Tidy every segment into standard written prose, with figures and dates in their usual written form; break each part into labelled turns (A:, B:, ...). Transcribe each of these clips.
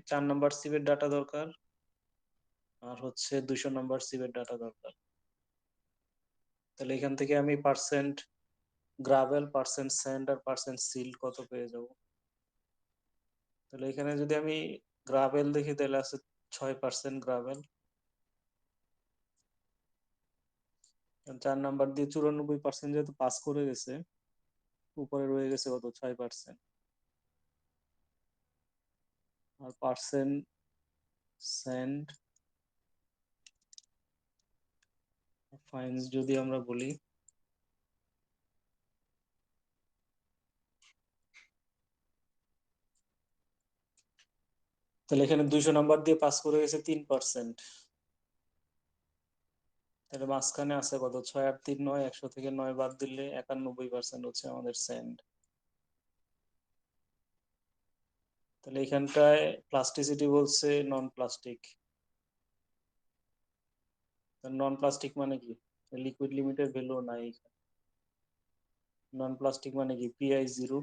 A: 4 নম্বর সিভের data দরকার, আর হচ্ছে 200 নম্বর সিভের data দরকার। তাহলে এখান থেকে আমি পার্সেন্ট গ্রাভেল, পার্সেন্ট স্যান্ড আর পার্সেন্ট সিল্ড কত পেয়ে যাব। তাহলে এখানে যদি আমি গ্রাভেল দেখি তাহলে আছে 6% গ্রাভেল। 4 নাম্বার দিয়ে 94% যেহেতু পাস করে গেছে, উপরে রয়ে গেছে কত 6%। আর পার্সেন্ট স্যান্ড ফাইন্স যদি আমরা বলি, তাহলে এখানে 200 নাম্বার দিয়ে পাস করে গেছে 3%। তাহলে মাঝখানে আছে কত 6 আর 3 9, 100 থেকে 9 বাদ দিলে 91% হচ্ছে আমাদের স্যান্ড। তাহলে এখানটায় প্লাস্টিসিটি বলছে নন প্লাস্টিক। নন প্লাস্টিক মানে কি? লিকুইড লিমিটের ভ্যালু নাই। নন প্লাস্টিক মানে কি? পিআই 0,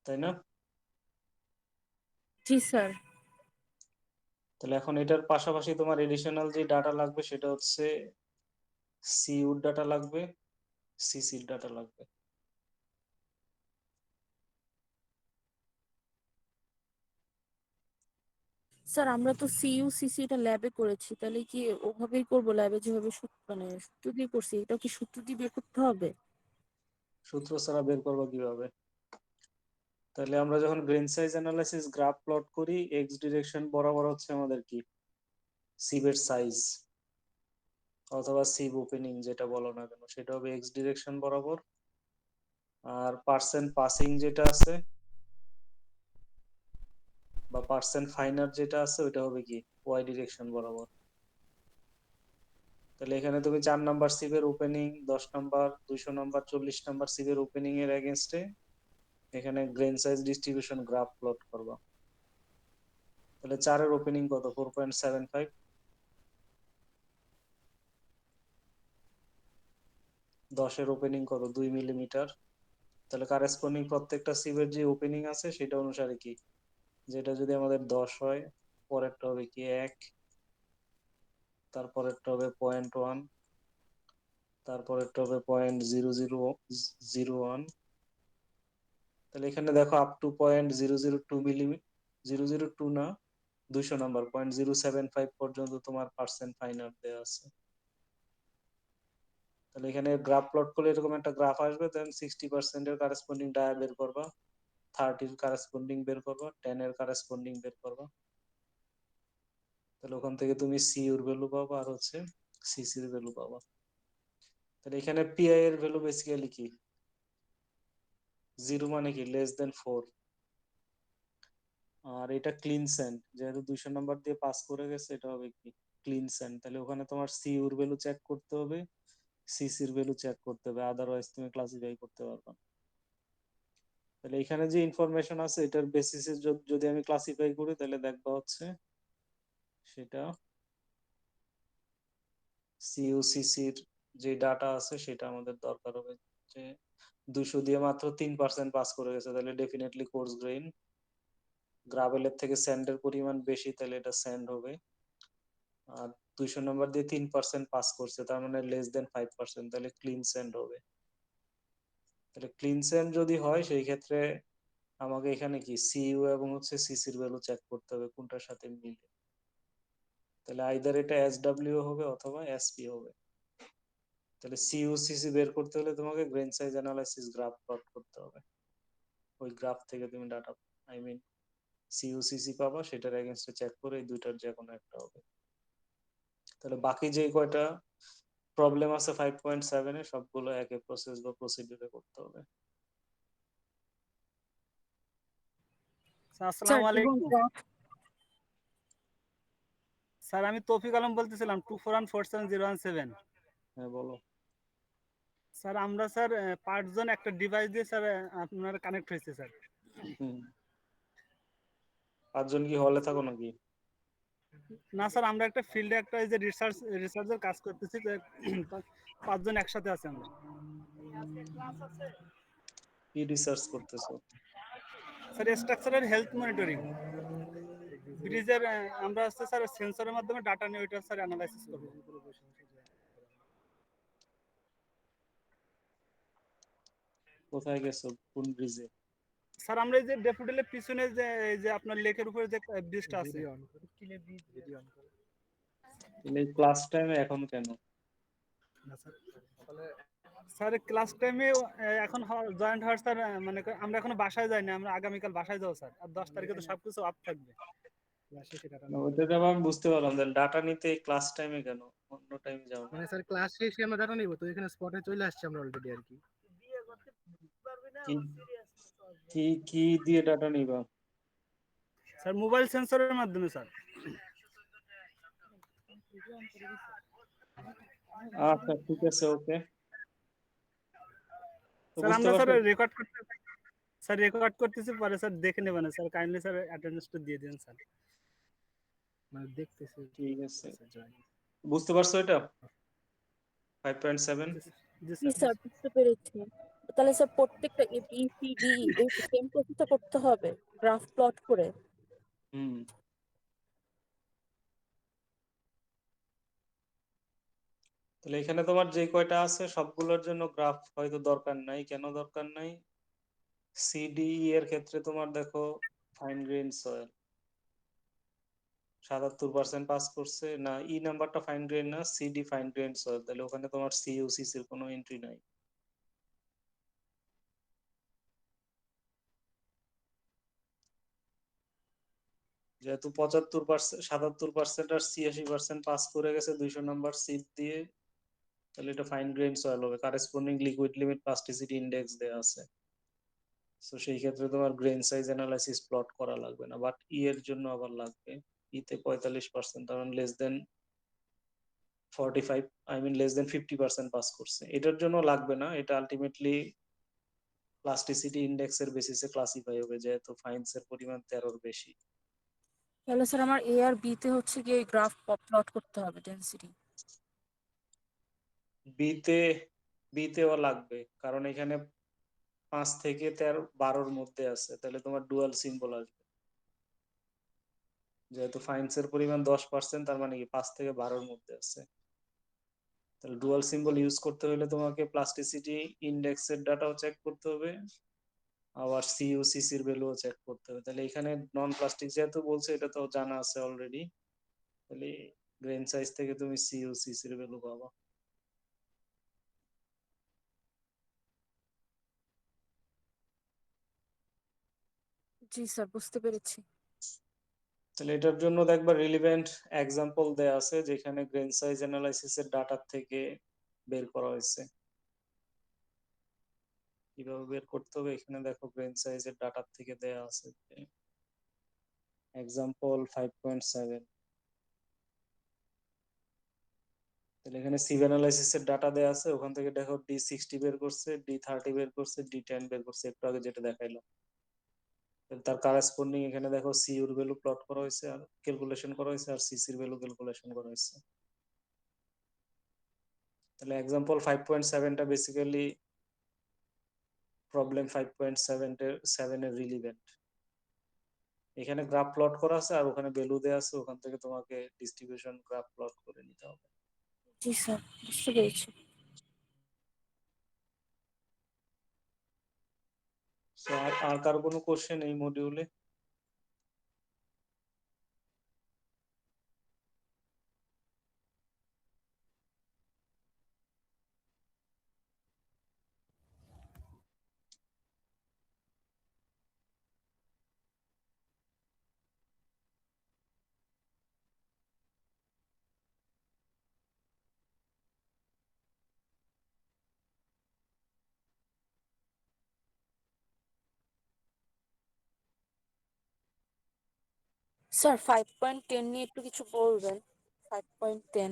A: তাই না?
B: জি স্যার।
A: তাহলে এখন এটার পাশাপাশি তোমার এডিশনাল যে ডাটা লাগবে সেটা হচ্ছে সিইউর ডাটা লাগবে, সিসির ডাটা লাগবে।
B: স্যার আমরা তো সিইউসিসি এটা ল্যাবে করেছি, তাহলে কি ওভাবেই করবো? ল্যাবে যেভাবে মানে সূত্র দিয়ে করছি, এটাও কি সূত্র দিয়ে বের করতে হবে?
A: সূত্র ছাড়া বের করবো কিভাবে? তাহলে আমরা যখন grain size analysis graph plot করি, এক্স ডিরেকশন বরাবর হচ্ছে আমাদের কি সিভের সাইজ অথবা সিভ ওপেনিং যেটা বলো না কেন সেটা হবে এক্স ডিরেকশন বরাবর। আর পার্সেন্ট পাসিং যেটা আছে বা পার্সেন্ট ফাইনার যেটা আছে ওইটা হবে কি ওয়াই ডিরেকশন বরাবর। তাহলে এখানে তুমি 4 নাম্বার সিভের ওপেনিং, 10 নাম্বার, 200 নাম্বার, 40 নাম্বার সিভের ওপেনিং এর এগেনস্টে এখানে grain size distribution graph plot করবা। তাহলে 4-এর ওপেনিং কত 4.75, 10-এর ওপেনিং কত 2 মিলিমিটার। তাহলে কারেসপন্ডিং প্রত্যেকটা সিভের যে ওপেনিং আছে সেটা অনুসারে কি, যেটা যদি আমাদের 10 হয়, পরেরটা হবে কি 1, তারপরেরটা হবে 0.1, তারপরেরটা হবে 0.0001। তাহলে এখানে দেখো আপ টু 0.002 মিলিমিটার, 002 না, 200 নাম্বার 0.075 পর্যন্ত তোমার পার্সেন্ট ফাইনাল দেওয়া আছে। তাহলে এখানে গ্রাফ প্লট করলে এরকম একটা গ্রাফ আসবে, দেন 60% এর কারেসপন্ডিং ডায়া বের করবা, 30-র কারেসপন্ডিং বের করবা, 10-এর কারেসপন্ডিং বের করবা। তাহলে ওখান থেকে তুমি সিইউর ভ্যালু পাবা আর হচ্ছে সিসির ভ্যালু পাবা। তাহলে এখানে পিআই এর ভ্যালু বেসিক্যালি কি, 0 মানে কি <4। আর এটা ক্লিন স্যান্ড, যেহেতু 200 নাম্বার দিয়ে পাস করে গেছে এটা হবে কি ক্লিন স্যান্ড। তাহলে ওখানে তোমার সিইউর ভ্যালু চেক করতে হবে, সিসির ভ্যালু চেক করতে হবে, আদারওয়াইজ তুমি ক্লাসিফাই করতে পারবে না। তাহলে এখানে যে ইনফরমেশন আছে এটার বেসিসে যদি আমি ক্লাসিফাই করি তাহলে দেখবা হচ্ছে সেটা সিইউসিসির যে ডাটা আছে সেটা আমাদের দরকার হবে। যে 200 দিয়ে মাত্র 3% পাস করে গেছে তাহলে ডেফিনেটলি কোর্স গ্রেইন। গ্রাভেলের থেকে স্যান্ডের পরিমাণ বেশি তাহলে এটা স্যান্ড হবে। আর 200 নাম্বার দিয়ে 3% পাস করছে তার মানে <5%, তাহলে ক্লিন স্যান্ড হবে। তাহলে ক্লিন স্যান্ড যদি হয় সেই ক্ষেত্রে আমাকে এখানে কি সিইউ এবং হচ্ছে সিসির ভ্যালু চেক করতে হবে কোনটার সাথে মিলে। তাহলে আইদার এটা এসডব্লিউ হবে অথবা এসপি হবে। তাহলে সিইউ সিসি বের করতে হলে তোমাকে grain size analysis graph plot করতে হবে। ওই গ্রাফ থেকে তুমি data, I mean CU CC পাবা, সেটার এগেনস্টে চেক করে এই দুইটার যে কোনো একটা হবে। তাহলে বাকি যে কয়টা প্রবলেম আছে 5.7-এ সবগুলো একই প্রসেস বা প্রসিডিউরে করতে হবে।
C: স্যার
B: স্যার
C: আসসালামু
B: এবং
C: আলাইকুম। স্যার আমি তৌফিক আলম বলতেছিলাম, 24147017।
A: হ্যাঁ বলো।
C: স্যার আমরা স্যার 5 জন একটা ডিভাইস দিয়ে স্যার আপনার কানেক্ট হয়েছে স্যার।
A: হুম, 5 জন কি হলে থাকো নাকি?
C: না স্যার, আমরা একটা ফিল্ডে একটা এই যে রিসার্চের কাজ করতেছি, 5 জন একসাথে আছি আমরা।
A: কি রিসার্চ করতেছো?
C: স্যার স্ট্রাকচারাল হেলথ মনিটরিং ব্রিজের আমরা হচ্ছে স্যার সেন্সরের মাধ্যমে ডাটা নিয়ে ওইটা স্যার অ্যানালাইসিস করব।
A: কোথায় গেছো, কোন ব্রিজে?
C: স্যার আমরা এই যে ডেফোডিলের পিছনে যে এই যে আপনার লেকের উপরে যে ব্রিজটা আছে।
A: এই ক্লাস টাইমে এখন কেন?
C: স্যার ক্লাস টাইমে এখন জয়েন্ট হওয়ার স্যার মানে আমরা এখনো বাসায় যাই না, আমরা আগামীকাল বাসায় যাবো স্যার, আর 10 তারিখে তো সবকিছু অফ থাকবে।
A: না, ওইটা তো আমি বুঝতে পারলাম, ডাটা নিতে ক্লাস টাইমে কেন, অন্য টাইম যাও না?
D: মানে স্যার ক্লাস শেষে আমরা ডাটা নিব, তো এখানে স্পটে চলে আসছে আমরা অলরেডি আর কি।
A: কি কি কি দিয়ে ডাটা নিবা?
C: স্যার মোবাইল সেন্সরের মাধ্যমে স্যার।
A: আচ্ছা ঠিক আছে, ওকে। তো
C: স্যার
A: বুঝতে
C: আমরা স্যার
A: পারছো?
C: রেকর্ড করতেছি, পরে স্যার দেখে নেবেন স্যার, কাইন্ডলি স্যার অ্যাটেন্ডেন্সটা দিয়ে দিন স্যার।
D: মানে দেখতেছি।
A: ঠিক আছে, বুঝতে পারছো এটা 5.7?
C: জি
B: জি
C: স্যার।
B: স্যার, বুঝতে পেরেছি। তাহলে স্যার প্রত্যেকটা এ বি সি ডি এই সেম প্রসেসটা করতে হবে, গ্রাফ প্লট করে।
A: হুম। তাহলে এখানে তোমার যে কয়টা আছে সবগুলোর জন্য গ্রাফ হয়তো দরকার নাই। কেন দরকার নাই? সিডিই এর ক্ষেত্রে তোমার দেখো, ফাইন গ্রেইন সয়েল 77% পাস করছে না, ই নাম্বারটা ফাইন গ্রেইন না, সিডি ফাইন গ্রেইন সয়েল, তাহলে ওখানে তোমার সিইউসিসি এর কোনো এন্ট্রি নাই। যেহেতু 75%, 77% আর 86% পাস করে গেছে 200 নম্বর সিট দিয়ে, তাহলে এটা ফাইন গ্রেইন সয়েল হবে। Corresponding liquid limit plasticity index দেওয়া আছে। তো সেই ক্ষেত্রে তোমার গ্রেন সাইজ অ্যানালাইসিস প্লট করা লাগবে না, বাট ই এর জন্য আবার লাগবে। ইতে 45%, কারণ less than 45, I mean less than 50% pass করছে। এটার জন্য লাগবে না, এটা আলটিমেটলি প্লাস্টিসিটি ইন্ডেক্স এর বেসিসে ক্লাসিফাই হবে, যেহেতু ফাইন্স এর পরিমাণ 13-র বেশি।
B: তাহলে স্যার আমার এ আর বি তে হচ্ছে গিয়ে গ্রাফ প্লট করতে হবে ডেনসিটি।
A: বিতে বিতেও লাগবে, কারণ এখানে 5 থেকে 13-12-র মধ্যে আছে, তাহলে তোমার ডুয়াল সিম্বল আসবে। যেহেতু ফাইন্স এর পরিমাণ 10%, তার মানে কি 5 থেকে 12-র মধ্যে আছে। তাহলে ডুয়াল সিম্বল ইউজ করতে হলে তোমাকে প্লাস্টিসিটি ইন্ডেক্সের ডাটাও চেক করতে হবে, আবার সিইউসিসির ভ্যালুও চেক করতে হবে। তাহলে এখানে নন প্লাস্টিক যেহেতু বলছে, এটা তো জানা আছে অলরেডি, তাহলে গ্রেন সাইজ থেকে তুমি সিইউসিসির ভ্যালু পাবা।
B: জি স্যার, বুঝতে পেরেছি।
A: তাহলে এটার জন্য দেখবা রিলিভেন্ট এক্সাম্পল দেয়া আছে, যেখানে গ্রেন সাইজ অ্যানালাইসিস এর ডাটা থেকে বের করা হয়েছে। কিভাবে বের করতে হবে এখানে দেখো, গ্রেন সাইজের ডাটা থেকে দেয়া আছে। এক্সাম্পল 5.7, তাহলে এখানে সিভ অ্যানালাইসিস এর ডাটা দেয়া আছে, ওখান থেকে দেখো D60 বের করছে, D30 বের করছে, D10 বের করছে, একটু আগে যেটা দেখাইলাম। তার কারেসপন্ডিং এখানে দেখো সিইউর ভ্যালু প্লট করা হয়েছে আর ক্যালকুলেশন করা হয়েছে, আর সিসির ভ্যালু ক্যালকুলেশন করা হয়েছে। তাহলে এক্সাম্পল 5.7টা বেসিক্যালি প্রবলেম 5.7 এর রিলিভেন্ট। এখানে গ্রাফ প্লট করা আছে আর ওখানে ভ্যালু দেওয়া আছে, ওখান থেকে তোমাকে ডিস্ট্রিবিউশন গ্রাফ প্লট করে নিতে হবে।
B: জি স্যার, বুঝতে পেরেছি।
A: So, আর কার কোনো কোশ্চেন এই মডিউলে?
B: স্যার 5.10 নিয়ে একটু কিছু বলবেন। 5.10।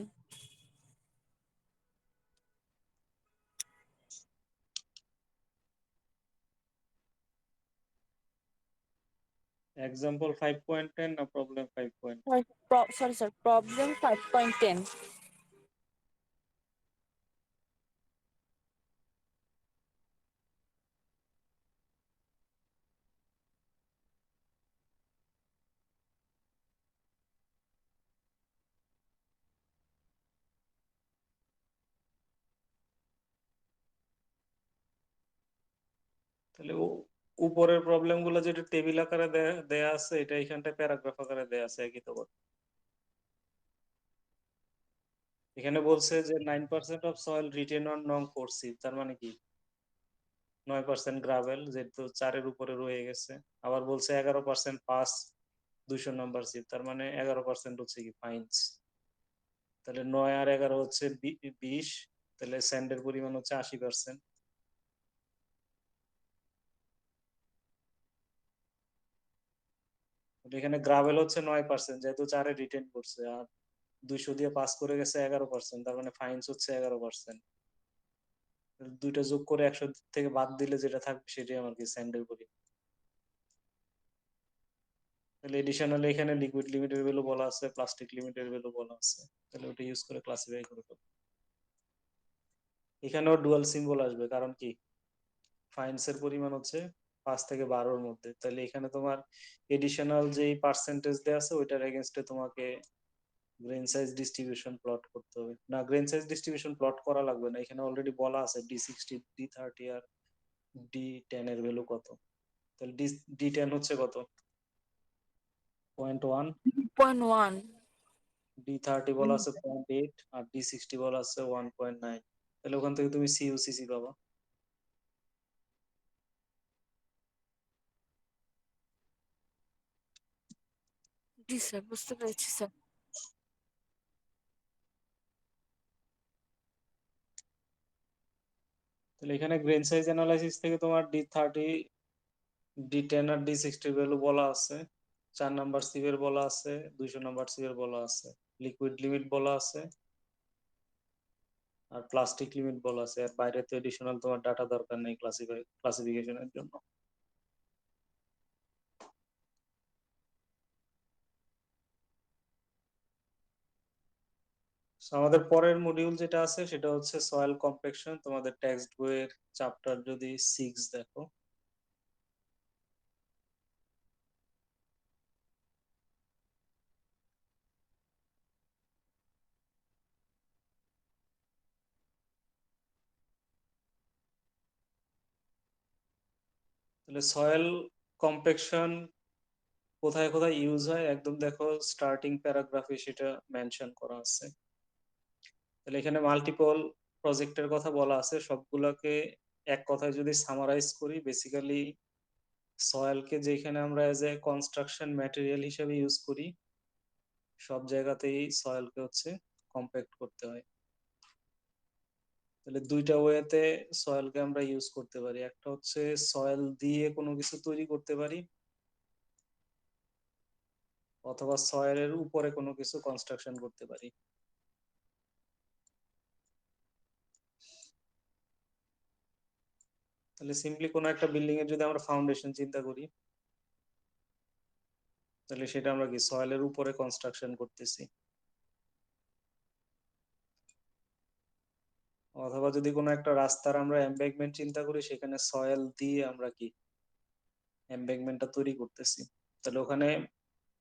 A: এক্সাম্পল 5.10 না প্রবলেম 5?
B: Sorry sir, problem 5.10।
A: তাহলে উপরের প্রবলেম গুলো যেটা টেবিল আকারে দেয়া আছে, এটা এখানটায় প্যারাগ্রাফ আকারে দেয়া আছে একই তো কথা। এখানে বলছে যে 9% অফ সয়েল রিটেন অন নং কোর্সিভ, তার মানে কি 9% গ্রাভেল, যেহেতু 4-এর উপরে রয়ে গেছে। আবার বলছে 11% পাস 200 নাম্বার সিভ, তার মানে 11% হচ্ছে কি ফাইন্স। তাহলে 9 আর 11 হচ্ছে 20, তাহলে স্যান্ডের পরিমাণ হচ্ছে 80%। এখানে গ্রাভেল হচ্ছে 9%, যেহেতু 4-এ রিটেন করছে, আর 200 দিয়ে পাস করে গেছে 11%, তার মানে ফাইন্স হচ্ছে 11%। দুইটা যোগ করে 100 থেকে বাদ দিলে যেটা থাকবে সেটাই আমার কি স্যান্ডের পরিমাণ। তাহলে এডিশনালি এখানে লিকুইড লিমিটের ভ্যালু বলা আছে, প্লাস্টিক লিমিটের ভ্যালু বলা আছে, তাহলে ওটা ইউজ করে ক্লাসিফাই করে দেবো। এখানেও ডুয়াল সিম্বল আসবে, কারণ কি ফাইন্স এর পরিমাণ হচ্ছে 5 থেকে 12-র মধ্যে। তাহলে এখানে তোমার এডিশনাল যেই পার্সেন্টেজ দেওয়া আছে ওইটার এগেনস্টে তোমাকে গ্রেন সাইজ ডিস্ট্রিবিউশন প্লট করতে হবে। না, গ্রেন সাইজ ডিস্ট্রিবিউশন প্লট করা লাগবে না, এখানে অলরেডি বলা আছে D60, D30 আর D10 এর ভ্যালু কত। তাহলে D10 হচ্ছে কত, 0.1,
B: 0.1।
A: D30 বলা আছে 0.8, আর D60 বলা আছে 1.9। তাহলে ওখান থেকে তুমি CUCC পাবা।
B: জি স্যার, বুঝতে পেরেছি স্যার।
A: তাহলে এখানে গ্রেন সাইজ অ্যানালাইসিস থেকে তোমার D30, D10 আর D60 ভ্যালু বলা আছে, 4 নাম্বার সিভের বলা আছে, 200 নাম্বার সিভের বলা আছে, লিকুইড লিমিট বলা আছে, আর প্লাস্টিক লিমিট বলা আছে। আর বাইরে তো এডিশনাল তোমার ডাটা দরকার নেই ক্লাসিফিকেশনের জন্য। So, আমাদের পরের মডিউল যেটা আছে সেটা হচ্ছে সয়েল কম্প্যাকশন। তোমাদের টেক্সট বইয়ের চ্যাপ্টার যদি 6 দেখো, তাহলে সয়েল কম্প্যাকশন কোথায় কোথায় ইউজ হয় একদম দেখো, স্টার্টিং প্যারাগ্রাফে সেটা মেনশন করা আছে। তাহলে এখানে মাল্টিপল প্রজেক্টের কথা বলা আছে, সবগুলোকে এক কথায় যদি সামারাইজ করি, বেসিক্যালি সয়েলকে যেখানে আমরা এজ এ কনস্ট্রাকশন ম্যাটেরিয়াল হিসেবে ইউজ করি, সব জায়গাতেই সয়েলকে হচ্ছে কম্প্যাক্ট করতে হয়। তাহলে দুইটা ওয়েতে সয়েলকে আমরা ইউজ করতে পারি, একটা হচ্ছে সয়েল দিয়ে কোনো কিছু তৈরি করতে পারি, অথবা সয়েলের উপরে কোনো কিছু কনস্ট্রাকশন করতে পারি। তাহলে সিম্পলি কোনো একটা বিল্ডিং এর যদি আমরা ফাউন্ডেশন চিন্তা করি, তাহলে সেটা আমরা কি সয়েলের উপরে কনস্ট্রাকশন করতেছি। অথবা যদি কোনো একটা রাস্তার আমরা এমব্যাঙ্কমেন্ট চিন্তা করি, সেখানে সয়েল দিয়ে আমরা কি এমব্যাঙ্কমেন্টটা তৈরি করতেছি। তাহলে ওখানে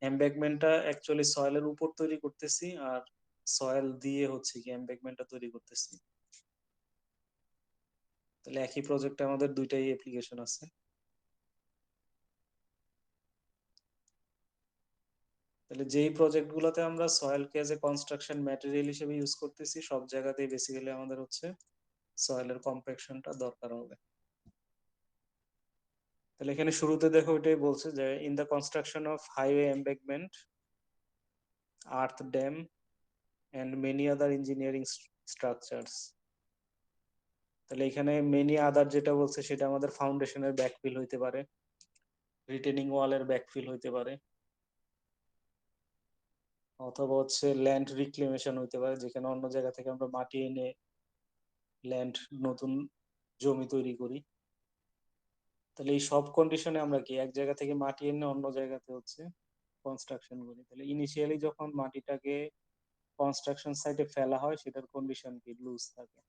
A: এমব্যাঙ্কমেন্টটা অ্যাকচুয়ালি সয়েলের উপর তৈরি করতেছি, আর সয়েল দিয়ে হচ্ছে কি এমব্যাঙ্কমেন্টটা তৈরি করতেছি। তাহলে একই প্রজেক্টে আমাদের দুইটাই অ্যাপ্লিকেশন আছে। তাহলে যেই প্রজেক্ট গুলোতে আমরা সয়েলকে এজ এ কনস্ট্রাকশন ম্যাটেরিয়াল হিসেবে ইউজ করতেছি, সব জায়গাতেই বেসিক্যালি আমাদের হচ্ছে সয়েলের কম্প্যাকশনটা দরকার হবে। তাহলে এখানে শুরুতে দেখো ওইটাই বলছে যে in the construction of highway embankment, earth dam and many other engineering structures. তাহলে এখানে মেনি আদার যেটা বলছে সেটা আমাদের ফাউন্ডেশনের ব্যাকফিল হইতে পারে, রিটেনিং ওয়ালের ব্যাকফিল হইতে পারে, অথবা হচ্ছে ল্যান্ড রিক্লেমেশন হইতে পারে, যেখানে অন্য জায়গা থেকে আমরা মাটি এনে ল্যান্ড, নতুন জমি তৈরি করি। তাহলে এই সব কন্ডিশনে আমরা কি এক জায়গা থেকে মাটি এনে অন্য জায়গাতে হচ্ছে কনস্ট্রাকশন করি। তাহলে ইনিশিয়ালি যখন মাটিটাকে কনস্ট্রাকশন সাইটে ফেলা হয়, সেটার কন্ডিশন কি লুজ থাকে।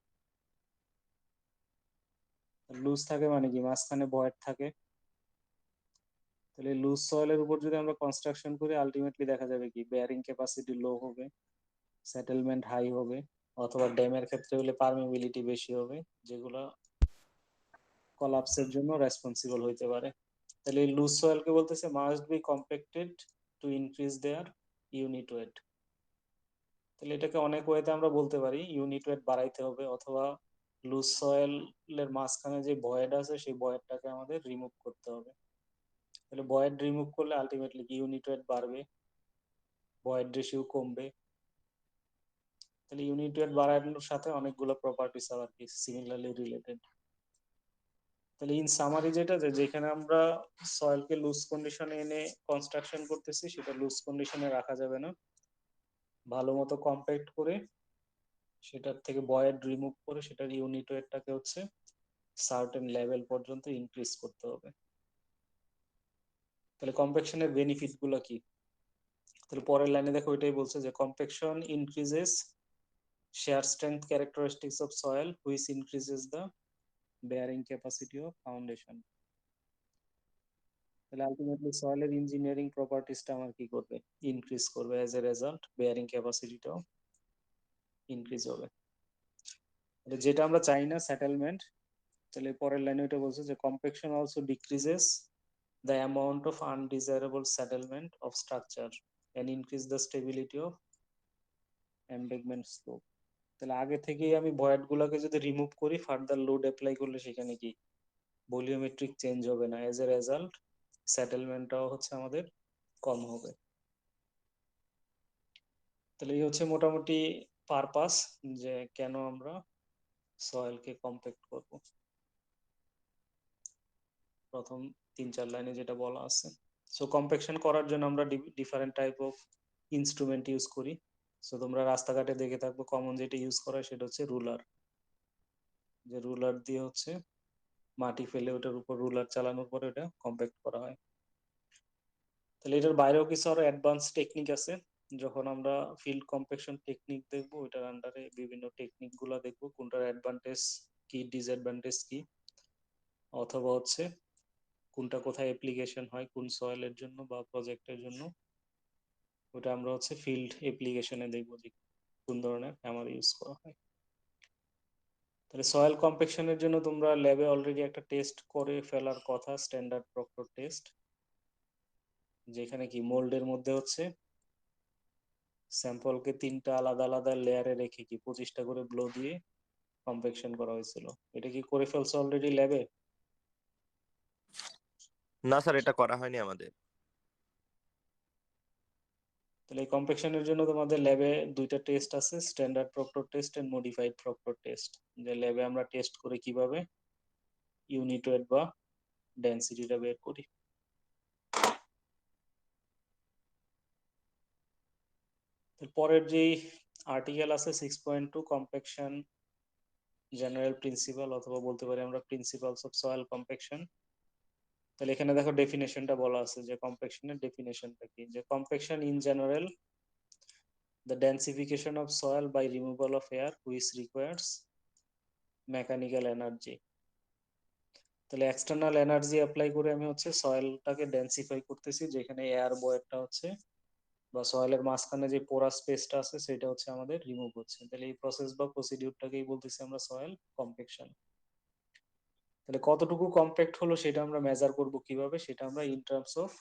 A: লুজ থাকে মানে কি মাঝখানে ভয়েড থাকে। তাহলে লুজ সয়েলের উপর যদি আমরা কনস্ট্রাকশন করি, আলটিমেটলি দেখা যাবে কি বেয়ারিং ক্যাপাসিটি লো হবে, সেটেলমেন্ট হাই হবে, অথবা ড্যামের ক্ষেত্রে হলে পারমিবিলিটি বেশি হবে, যেগুলো কলাপসের জন্য রেসপন্সিবল হইতে পারে। তাহলে এই লুজ সয়েলকে বলতেছে must be compacted to increase their unit weight. তাহলে এটাকে অনেক ওয়েতে আমরা বলতে পারি ইউনিট ওয়েট বাড়াইতে হবে, অথবা লুজ সয়েলের মাঝখানে যে ভয়েড আছে সেই ভয়েডটাকে আমাদের রিমুভ করতে হবে। তাহলে ভয়েড রিমুভ করলে আলটিমেটলি কি ইউনিট ওয়েট বাড়বে, ভয়েড রেশিও কমবে। তাহলে ইউনিট ওয়েট বাড়ানোর সাথে অনেকগুলো প্রপার্টিস আর কি সিমিলারলি রিলেটেড। তাহলে ইন সামারি যেটা যে যেখানে আমরা সয়েলকে লুজ কন্ডিশনে এনে কনস্ট্রাকশন করতেছি সেটা লুজ কন্ডিশনে রাখা যাবে না, ভালো মতো কম্প্যাক্ট করে সেটার থেকে ভয়েড রিমুভ করে সেটার ইউনিট ওয়েটটাকে হচ্ছে সার্টেন লেভেল পর্যন্ত ইনক্রিজ করতে হবে। তাহলে কম্প্যাকশনের বেনিফিট গুলো কি? তাহলে পরের লাইনে দেখো এটাই বলছে যে compaction increases shear strength characteristics of soil which increases the bearing capacity of foundation. তাহলে আলটিমেটলি সয়েলের ইঞ্জিনিয়ারিং প্রপার্টিসটা আমার কি করবে, ইনক্রিজ করবে, অ্যাজ এ রেজাল্ট বেয়ারিং ক্যাপাসিটিটাও ইনক্রিজ হবে। যেটা আমরা চাই না সেটেলমেন্ট। তাহলে পরের লাইনে এটা বলছে যে compaction also decreases the amount of undesirable settlement of structure and increase the stability of embankment slope. তাহলে আগে থেকেই আমি ভয়েড গুলাকে যদি রিমুভ করি ফার্দার লোড অ্যাপ্লাই করলে সেখানে কি ভলিওমেট্রিক চেঞ্জ হবে না, এজ এ রেজাল্ট সেটেলমেন্টটাও হচ্ছে আমাদের কম হবে। তাহলে এই হচ্ছে মোটামুটি পারপাস যে কেন আমরা সয়েলকে কম্প্যাক্ট করব, প্রথম 3-4 লাইনে যেটা বলা আছে। সো কম্প্যাকশন করার জন্য আমরা different type of instrument use করি। সো তোমরা রাস্তাঘাটে দেখে থাকবো কমন যেটা ইউজ করা হয় সেটা হচ্ছে রুলার। যে রুলার দিয়ে হচ্ছে মাটি ফেলে ওটার উপর রুলার চালানোর পরে ওটা কম্প্যাক্ট করা হয়। তাহলে এটার বাইরেও কিছু আরো অ্যাডভান্স টেকনিক আছে। যখন আমরা ফিল্ড কম্প্যাকশন টেকনিক দেখবো ওইটার আন্ডারে বিভিন্ন টেকনিক গুলা দেখবো কোনটার অ্যাডভান্টেজ কি ডিসঅ্যাডভান্টেজ কি, অথবা হচ্ছে কোনটা কোথায় অ্যাপ্লিকেশন হয় কোন সয়েলের জন্য বা প্রজেক্টের জন্য, ওটা আমরা হচ্ছে ফিল্ড অ্যাপ্লিকেশনে দেখবো যে কোন ধরনের হ্যামার ইউজ করা হয়। তাহলে সয়েল কম্প্যাকশনের জন্য তোমরা ল্যাবে অলরেডি একটা টেস্ট করে ফেলার কথা, স্ট্যান্ডার্ড প্রক্টর টেস্ট, যেখানে কি মোল্ডের মধ্যে হচ্ছে স্যাম্পলকে 3টা আলাদা আলাদা লেয়ারে রেখে কি 25টা করে ব্লো দিয়ে কম্প্যাকশন করা হয়েছিল। এটা কি করে ফেলছো অলরেডি ল্যাবে?
E: না স্যার, এটা করা হয়নি আমাদের।
A: তাহলে এই কম্প্যাকশনের জন্য তোমাদের ল্যাবে 2টা টেস্ট আছে, standard Proctor test and modified Proctor test. যে ল্যাবে আমরা টেস্ট করে কিভাবে ইউনিট ওয়েট বা ডেনসিটিটা বের করি। পরের যে আর্টিকেল আছে 6.2 কম্প্যাকশন জেনারেল প্রিন্সিপাল, অথবা বলতে পারি আমরা প্রিন্সিপালস অফ সয়েল কম্প্যাকশন। তাহলে এখানে দেখো ডেফিনেশনটা বলা আছে যে কম্প্যাকশনের ডেফিনেশনটা কি, যে compaction in general the densification of soil by removal of air which requires mechanical energy. তাহলে এক্সটার্নাল এনার্জি অ্যাপ্লাই করে আমি হচ্ছে সয়েলটাকে ডেন্সিফাই করতেছি, যেখানে এয়ার বয়েডটা হচ্ছে বা সয়েলের মাঝখানে যে পোরাস স্পেসটা আছে সেটা হচ্ছে আমাদের রিমুভ হচ্ছে। তাহলে এই প্রসেস বা প্রসিডিউরটাকেই বলতেছি আমরা সয়েল কম্প্যাকশন। তাহলে কতটুকু কম্প্যাক্ট হলো সেটা আমরা মেজার করব কিভাবে, সেটা আমরা in terms of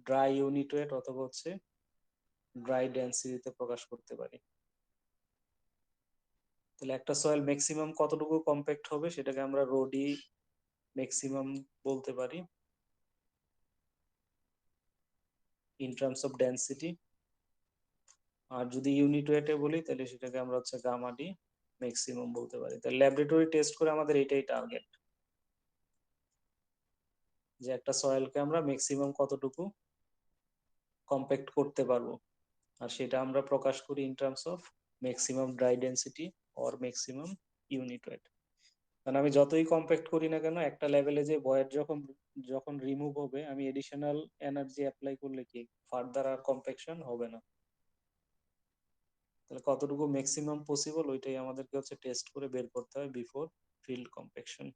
A: dry unit wait অথবা হচ্ছে ড্রাই ডেন্সিটিতে প্রকাশ করতে পারি। তাহলে একটা সয়েল ম্যাক্সিমাম কতটুকু কম্প্যাক্ট হবে সেটাকে আমরা রোডি ম্যাক্সিমাম বলতে পারি ইন টার্মস অফ ডেন্সিটি। আর যদি ইউনিট ওয়েটে বলি তাহলে সেটাকে আমরা হচ্ছে গামা ডি ম্যাক্সিমাম বলতে পারি। তাহলে ল্যাবরেটরি টেস্ট করে আমাদের এটাই টার্গেট, যে একটা সয়েলকে আমরা ম্যাক্সিমাম কতটুকু কম্প্যাক্ট করতে পারবো, আর সেটা আমরা প্রকাশ করি in terms of maximum dry density or maximum unit wait. কারণ আমি যতই কম্প্যাক্ট করি না কেন একটা লেভেলে যে ভয়েড যখন যখন রিমুভ হবে আমি এডিশনাল এনার্জি অ্যাপ্লাই করলে কি ফার্দার আর কম্প্যাকশন হবে না। তাহলে কতটুকু ম্যাক্সিমাম পসিবল ওইটাই আমাদেরকে হচ্ছে টেস্ট করে বের করতে হয় বিফোর ফিল্ড কম্প্যাকশন।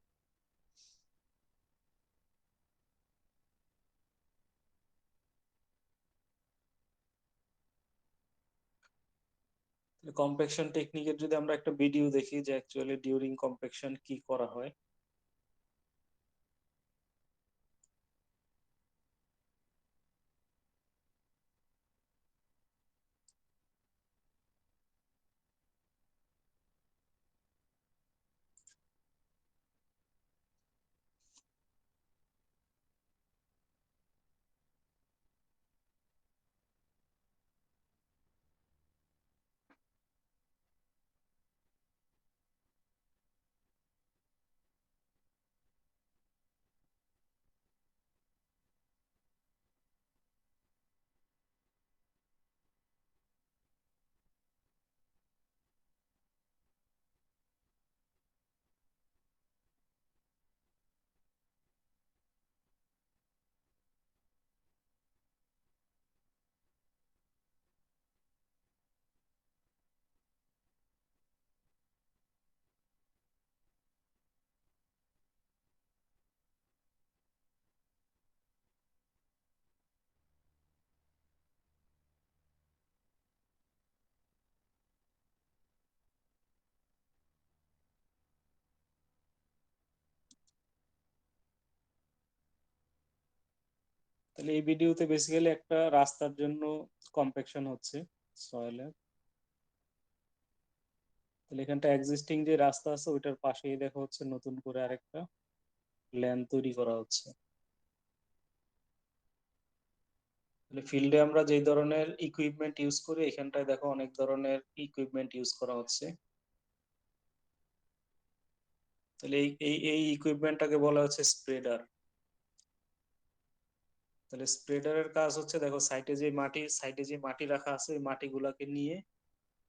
A: কম্প্যাকশন টেকনিকের যদি আমরা একটা ভিডিও দেখি যে অ্যাকচুয়ালি ডিউরিং কম্প্যাকশন কি করা হয়, তাহলে এই ভিডিওতে বেসিক্যালি একটা রাস্তার জন্য কম্প্যাকশন হচ্ছে সয়েলে। তাহলে এখানটা এক্সিস্টিং যে রাস্তা আছে ওইটার পাশেই দেখা হচ্ছে নতুন করে আরেকটা ল্যান তৈরি করা হচ্ছে। তাহলে ফিল্ডে আমরা যেই ধরনের ইকুইপমেন্ট ইউজ করি এখানটায় দেখো অনেক ধরনের ইকুইপমেন্ট ইউজ করা হচ্ছে। তাহলে এই এই এই ইকুইপমেন্টটাকে বলা হচ্ছে স্প্রেডার। তাহলে স্প্রেডারের কাজ হচ্ছে দেখো সাইডে যে মাটি রাখা আছে ওই মাটিগুলাকে নিয়ে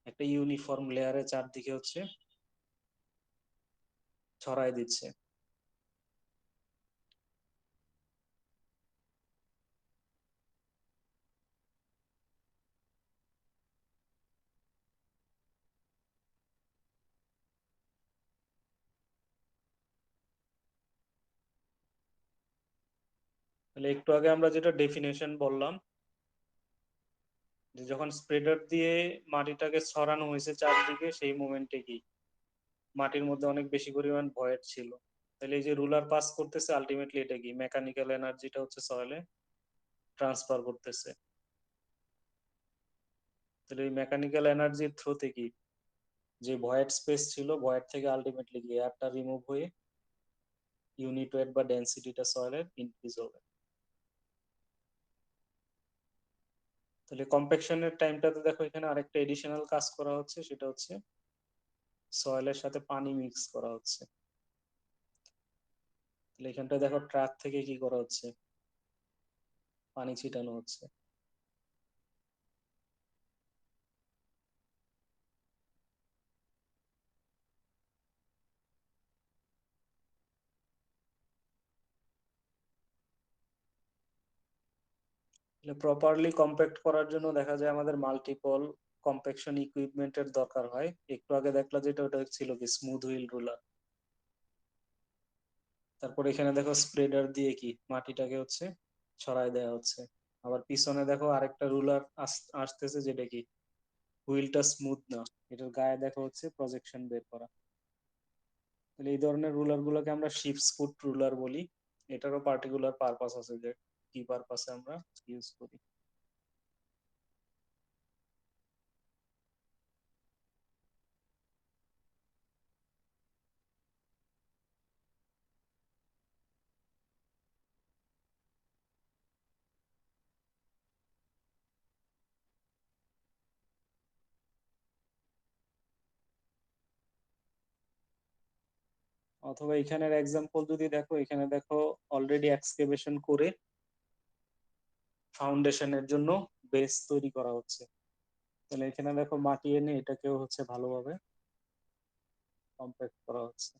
A: একটা ইউনিফর্ম লেয়ারে চারদিকে হচ্ছে ছড়াই দিচ্ছে। তাহলে একটু আগে আমরা যেটা ডেফিনেশন বললাম যে যখন স্প্রেডার দিয়ে মাটিটাকে ছড়ানো হয়েছে চারদিকে সেই মোমেন্টে কি মাটির মধ্যে অনেক বেশি পরিমাণ ভয়েড ছিল। তাহলে এই যে রুলার পাস করতেছে আলটিমেটলি এটা কি মেকানিক্যাল এনার্জিটা হচ্ছে সয়েলে ট্রান্সফার করতেছে। তাহলে এই মেকানিক্যাল এনার্জির থ্রুতে কি যে ভয়েড স্পেস ছিল ভয়েড থেকে আলটিমেটলি কি এয়ারটা রিমুভ হয়ে ইউনিট ওয়েট বা ডেনসিটিটা সয়েলের ইনক্রিজ হবে। তাহলে কম্প্যাকশনের টাইমটাতে দেখো এখানে আরেকটা এডিশনাল কাজ করা হচ্ছে, সেটা হচ্ছে সয়েলের সাথে পানি মিক্স করা হচ্ছে। তাহলে এখানটা দেখো ট্রাক থেকে কি করা হচ্ছে পানি ছিটানো হচ্ছে। প্রপারলি কম্প্যাক্ট করার জন্য দেখা যায় আমাদের মাল্টিপল কম্প্যাকশন ইকুইপমেন্টের দরকার হয়। একটু আগে দেখলা যেটা ওটা ছিল কি স্মুথ হুইল রুলার। তারপর এখানে দেখো স্প্রেডার দিয়ে কি মাটিটাকে হচ্ছে ছড়াই দেওয়া হচ্ছে। আবার পিছনে দেখো আরেকটা রুলার আসতেছে যেটা কি হুইলটা স্মুথ না, এটার গায়ে দেখো হচ্ছে প্রজেকশন বের করা। তাহলে এই ধরনের রুলার গুলোকে আমরা শিপস ফুট রুলার বলি। এটারও পার্টিকুলার পারপাস আছে যে কি পারপাসে আমরা ইউজ করি। অথবা এখানের এক্সাম্পল যদি দেখো এখানে দেখো অলরেডি এক্সকেভেশন করে ফাউন্ডেশনের জন্য বেস তৈরি করা হচ্ছে। তাহলে এখানে দেখো মাটি এনে এটাকেও হচ্ছে ভালোভাবে কম্প্যাক্ট করা হচ্ছে।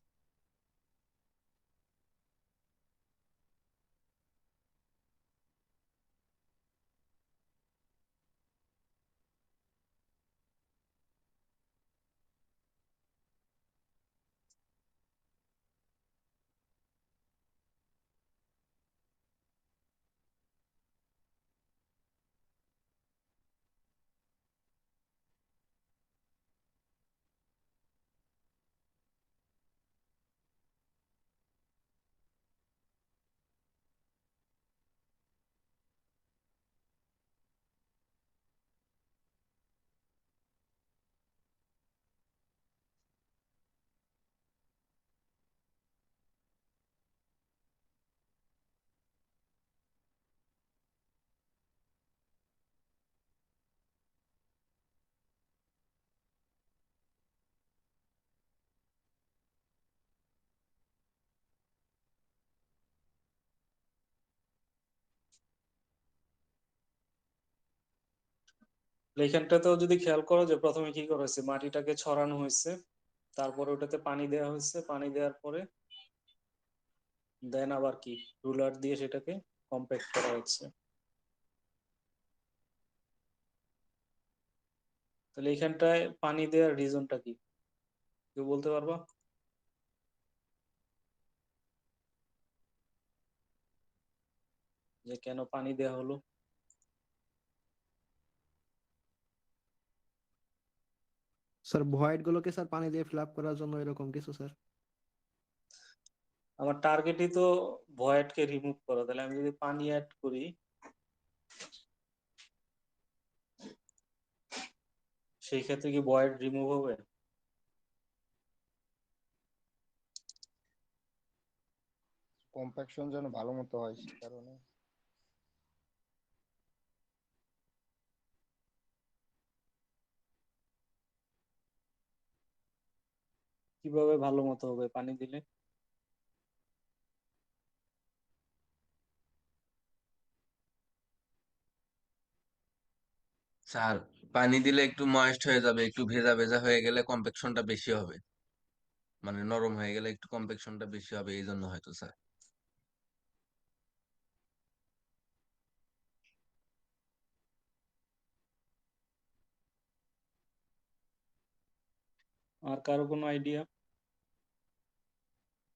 A: এইখানটাতেও যদি খেয়াল করো যে প্রথমে কি করা হয়েছে মাটিটাকে ছড়ানো হয়েছে, তারপরে ওটাতে পানি দেওয়া হয়েছে, পানি দেওয়ার পরে দেন আবার কি রুলার দিয়ে সেটাকে কম্প্যাক্ট করা হচ্ছে। তাহলে এইখানটায় পানি দেওয়ার রিজনটা কি কেউ বলতে পারবা? যে কেন পানি দেওয়া হলো?
D: স্যার ভয়েড গুলোকে স্যার পানি দিয়ে ফিল আপ করার জন্য এরকম কিছু স্যার।
A: আমার টার্গেটই তো ভয়েডকে রিমুভ করা, তাহলে আমি যদি পানি অ্যাড করি সেই ক্ষেত্রে কি ভয়েড রিমুভ হবে?
F: কম্প্যাকশন যেন ভালো মতো হয় সে কারণে।
A: কিভাবে ভালো মতো হবে পানি দিলে?
G: স্যার, পানি দিলে একটু ময়েস্ট হয়ে যাবে, একটু ভেজা ভেজা হয়ে গেলে কম্পেকশনটা বেশি হবে, মানে নরম হয়ে গেলে একটু কম্পেকশনটা বেশি হবে, এই জন্য হয়তো স্যার।
A: আর কারো কোনো আইডিয়া?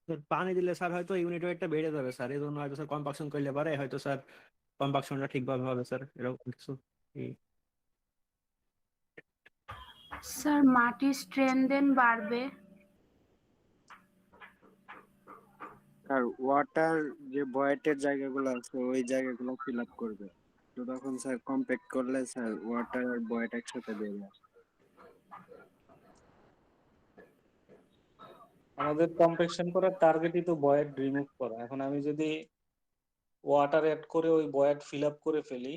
D: স্যার পানি দিলে স্যার হয়তো ইউনিট ওয়েটটা বেড়ে যাবে স্যার, এই জন্য হয়তো স্যার কম্পাকশন করলে পারে হয়তো স্যার কম্পাকশনটা ঠিকভাবে হবে স্যার, এরকম কিছু। এই
H: স্যার মাটির স্ট্রেনথ বাড়বে।
I: আর ওয়াটার যে ভয়েটের জায়গাগুলো আছে ওই জায়গাগুলো ফিল আপ করবে, তো তখন স্যার কম্প্যাক্ট করলে স্যার ওয়াটার আর ভয়েট একসাথে বের হয়।
A: আমাদের কম্প্রেকশন করার টার্গেটই তো ভয়েড রিমুভ করা। এখন আমি যদি ওয়াটার অ্যাড করে ওই ভয়েড ফিল আপ করে ফেলি,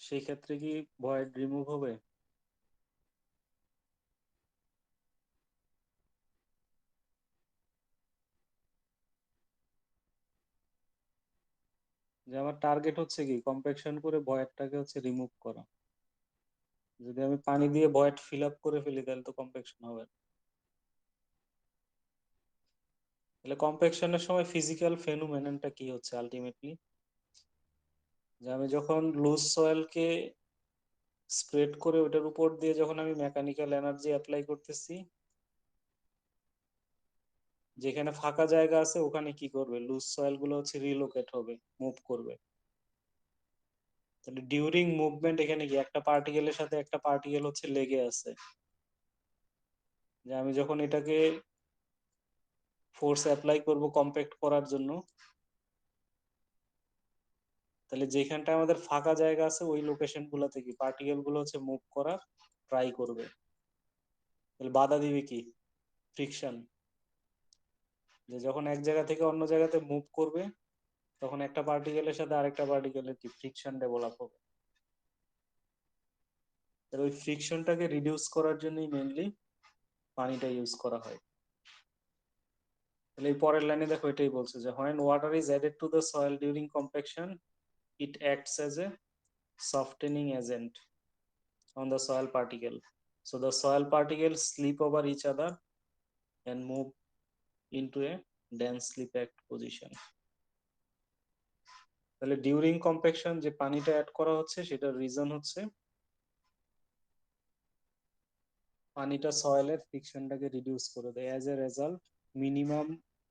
A: সেই ক্ষেত্রে কি ভয়েড রিমুভ হবে? যে আমার টার্গেট হচ্ছে কি কম্প্রেকশন করে ভয়েডটাকে হচ্ছে রিমুভ করা। যদি আমি পানি দিয়ে ভয়েড ফিল আপ করে ফেলি তাহলে তো কম্প্রেকশন হবে না। তাহলে কম্প্রেকশনের সময় ফিজিক্যাল ফেনোমেননটা কি হচ্ছে আলটিমেটলি? যে আমি যখন লুজ সয়েলকে স্প্রেড করে ওটার উপর দিয়ে যখন আমি মেকানিক্যাল এনার্জি অ্যাপ্লাই করতেছি, যেখানে ফাঁকা জায়গা আছে ওখানে কি করবে, লুজ সয়েল গুলো হচ্ছে রিলোকেট হবে, মুভ করবে। তাহলে ডিউরিং মুভমেন্ট এখানে কি একটা পার্টিকেলের সাথে একটা পার্টিকেল হচ্ছে লেগে আছে। যে আমি যখন এটাকে ফোর্স অ্যাপ্লাই করব কম্প্যাক্ট করার জন্য, তাহলে যেখানটা আমাদের ফাঁকা জায়গা আছে ওই লোকেশন গুলো থেকে পার্টিকেল গুলো হচ্ছে মুভ করার ট্রাই করবে। তাহলে বাধা দিবে কি? ফ্রিকশন। যে যখন এক জায়গা থেকে অন্য জায়গাতে মুভ করবে তখন একটা পার্টিকেলের সাথে আরেকটা পার্টিকেলের কি ফ্রিকশন ডেভেলপ হবে। তাহলে ওই ফ্রিকশনটাকে রিডিউস করার জন্যই মেইনলি পানিটা ইউজ করা হয়। তাহলে এই পরের লাইনে দেখো এটাই বলছে যে when water is added to the soil during compaction it acts as a softening agent on the soil particle, so the soil particles slip over each other and move into a densely packed position. তাহলে during compaction যে পানিটা add করা হচ্ছে সেটার reason হচ্ছে পানিটা সয়েলের ফ্রিকশনটাকে reduce করে দেয়। As a result minimum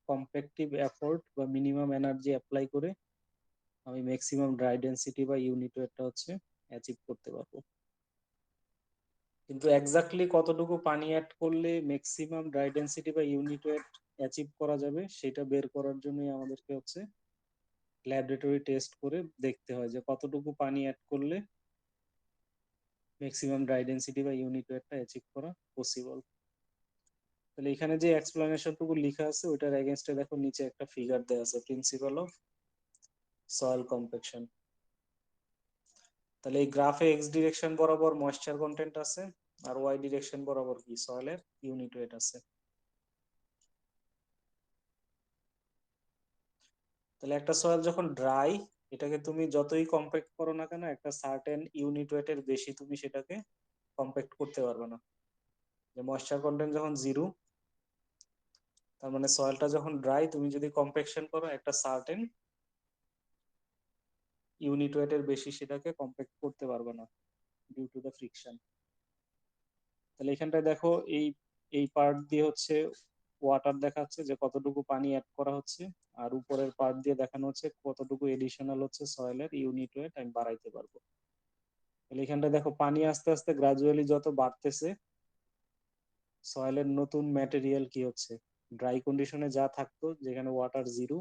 A: compactive effort বা মিনিমাম এনার্জি অ্যাপ্লাই করে আমি ম্যাক্সিমাম ড্রাই ডেনসিটি বা ইউনিট ওয়েটটা হচ্ছে অ্যাচিভ করতে পারবো। কিন্তু এক্স্যাক্টলি কতটুকু পানি অ্যাড করলে ম্যাক্সিমাম ড্রাই ডেনসিটি বা ইউনিট ওয়েট অ্যাচিভ করা যাবে সেটা বের করার জন্যই আমাদেরকে হচ্ছে ল্যাবরেটরি টেস্ট করে দেখতে হয় যে কতটুকু পানি অ্যাড করলে ম্যাক্সিমাম ড্রাই ডেনসিটি বা ইউনিট ওয়েটটা অ্যাচিভ করা পসিবল। তাহলে এখানে যে এক্সপ্লেনেশন টুকু লেখা আছে ওটার এগেইনস্টে দেখো নিচে একটা ফিগার দেওয়া আছে, প্রিন্সিপাল অফ সয়েল কম্প্যাকশন। তাহলে এই গ্রাফে এক্স ডিরেকশন বরাবর ময়েশ্চার কন্টেন্ট আছে আর ওয়াই ডিরেকশন বরাবর কি সয়েলের ইউনিট ওয়েট আছে। তাহলে একটা সয়েল যখন ড্রাই এটাকে তুমি যতই কম্প্যাক্ট করো না কেন একটা সার্টেন ইউনিট ওয়েটের বেশি তুমি সেটাকে কম্প্যাক্ট করতে পারবে না। যে ময়েশ্চার কন্টেন্ট যখন জিরো তার মানে সয়েলটা যখন ড্রাই তুমি যদি কম্প্যাকশন করো একটা সার্টেন ইউনিট ওয়েটের বেশি সেটাকে কম্প্যাক্ট করতে পারবে না ডিউ টু দ্য ফ্রিকশন। তাহলে এখানটায় দেখো এই এই পার্ট দিয়ে হচ্ছে ওয়াটার দেখাচ্ছে যে কতটুকু পানি অ্যাড করা হচ্ছে, আর উপরের পার্ট দিয়ে দেখানো হচ্ছে কতটুকু এডিশনাল হচ্ছে সয়েলের ইউনিট ওয়েট আমি বাড়াইতে পারবো। তাহলে এখানটা দেখো পানি আস্তে আস্তে গ্রাজুয়ালি যত বাড়তেছে সয়েলের নতুন ম্যাটেরিয়াল কি হচ্ছে, ড্রাই কন্ডিশনে যা থাকতো যেখানে ওয়াটার জিরো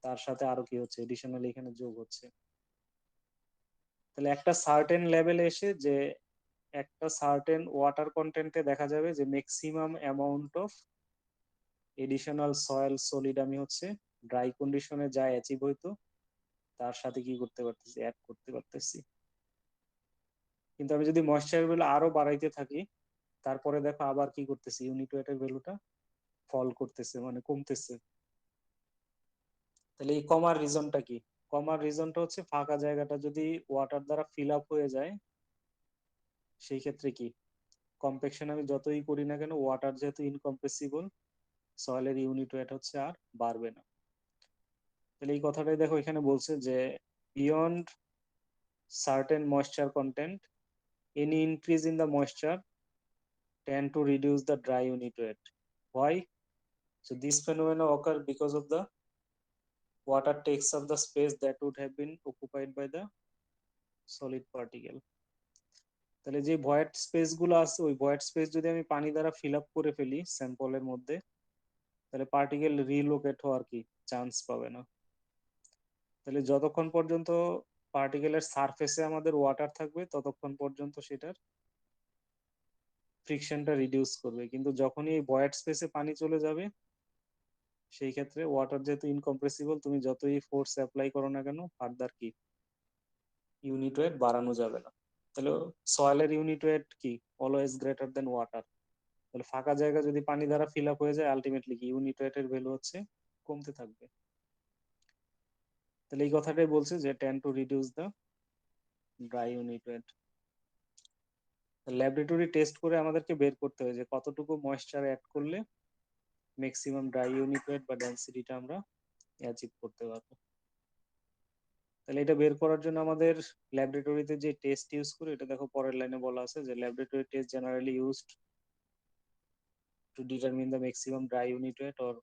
A: তার সাথে আরো কি হচ্ছে এডিশনালি এখানে যোগ হচ্ছে। তাহলে একটা সার্টেন লেভেলে এসে যে একটা সার্টেন ওয়াটার কন্টেন্টে দেখা যাবে যে maximum amount of additional soil solid আমি হচ্ছে ড্রাই কন্ডিশনে যা অ্যাচিভ হইতো তার সাথে কি করতে পারতেছি, অ্যাড করতে পারতেছি। কিন্তু আমি যদি ময়েশ্চার ভ্যালু আরো বাড়াইতে থাকি, তারপরে দেখো আবার কি করতেছি, ইউনিট ওয়েটের ভ্যালুটা ফল করতেছে, মানে কমতেছে। তাহলে এই কমার রিজনটা কি? কমার রিজনটা হচ্ছে ফাঁকা জায়গাটা যদি ওয়াটার দ্বারা ফিল আপ হয়ে যায়, সেই ক্ষেত্রে কি কম্প্যাকশন আমি যতই করি না কেন, ওয়াটার যেহেতু ইনকম্প্রেসিবল, সয়েলের ইউনিট ওয়েট হচ্ছে আর বাড়বে না। তাহলে এই কথাটাই দেখো এখানে বলছে যে beyond certain moisture content, any increase in the moisture tend to reduce the dry unit weight. Why? So this phenomena occur because of the water takes up the space that would have been occupied by the solid particle. তাহলে যে void space গুলো আছে, ওই void space যদি আমি পানি দ্বারা fill up করে ফেলি স্যাম্পলের মধ্যে, তাহলে পার্টিকেল রিলোকেট হওয়ার কি চান্স পাবে না। তাহলে যতক্ষণ পর্যন্ত পার্টিকেলের সারফেসে আমাদের ওয়াটার থাকবে ততক্ষণ পর্যন্ত সেটার ফ্রিকশনটা রিডিউস করবে, কিন্তু যখনই এই ভয়েড স্পেসে পানি চলে যাবে, সেই ক্ষেত্রে ওয়াটার যেহেতু ইনকম্প্রেসিবল, তুমি যতই ফোর্স অ্যাপ্লাই করো না কেন ফার্দার কি ইউনিট ওয়েট বাড়ানো যাবে না। তাহলে সয়েলের ইউনিট ওয়েট কি অলওয়েজ গ্রেটার দেন ওয়াটার। তাহলে ফাঁকা জায়গা যদি পানি দ্বারা ফিল আপ হয়ে যায়, আলটিমেটলি কি ইউনিট ওয়েটের ভ্যালু হচ্ছে কমতে থাকবে। তাহলে এই কথাটাই বলছে যে ten to reduce the dry unit wait. Laboratory test করে আমাদেরকে বের করতে হবে যে কতটুকু ময়েশ্চার অ্যাড করলে ম্যাক্সিমাম ড্রাই ইউনিট ওয়েট বা ডেনসিটিটা আমরা অ্যাচিভ করতে পারবো। তাহলে এটা বের করার জন্য আমাদের ল্যাবরেটরিতে যে টেস্ট ইউজ করি, এটা দেখো পরের লাইনে বলা আছে যে laboratory test generally used to determine the maximum dry unit wait or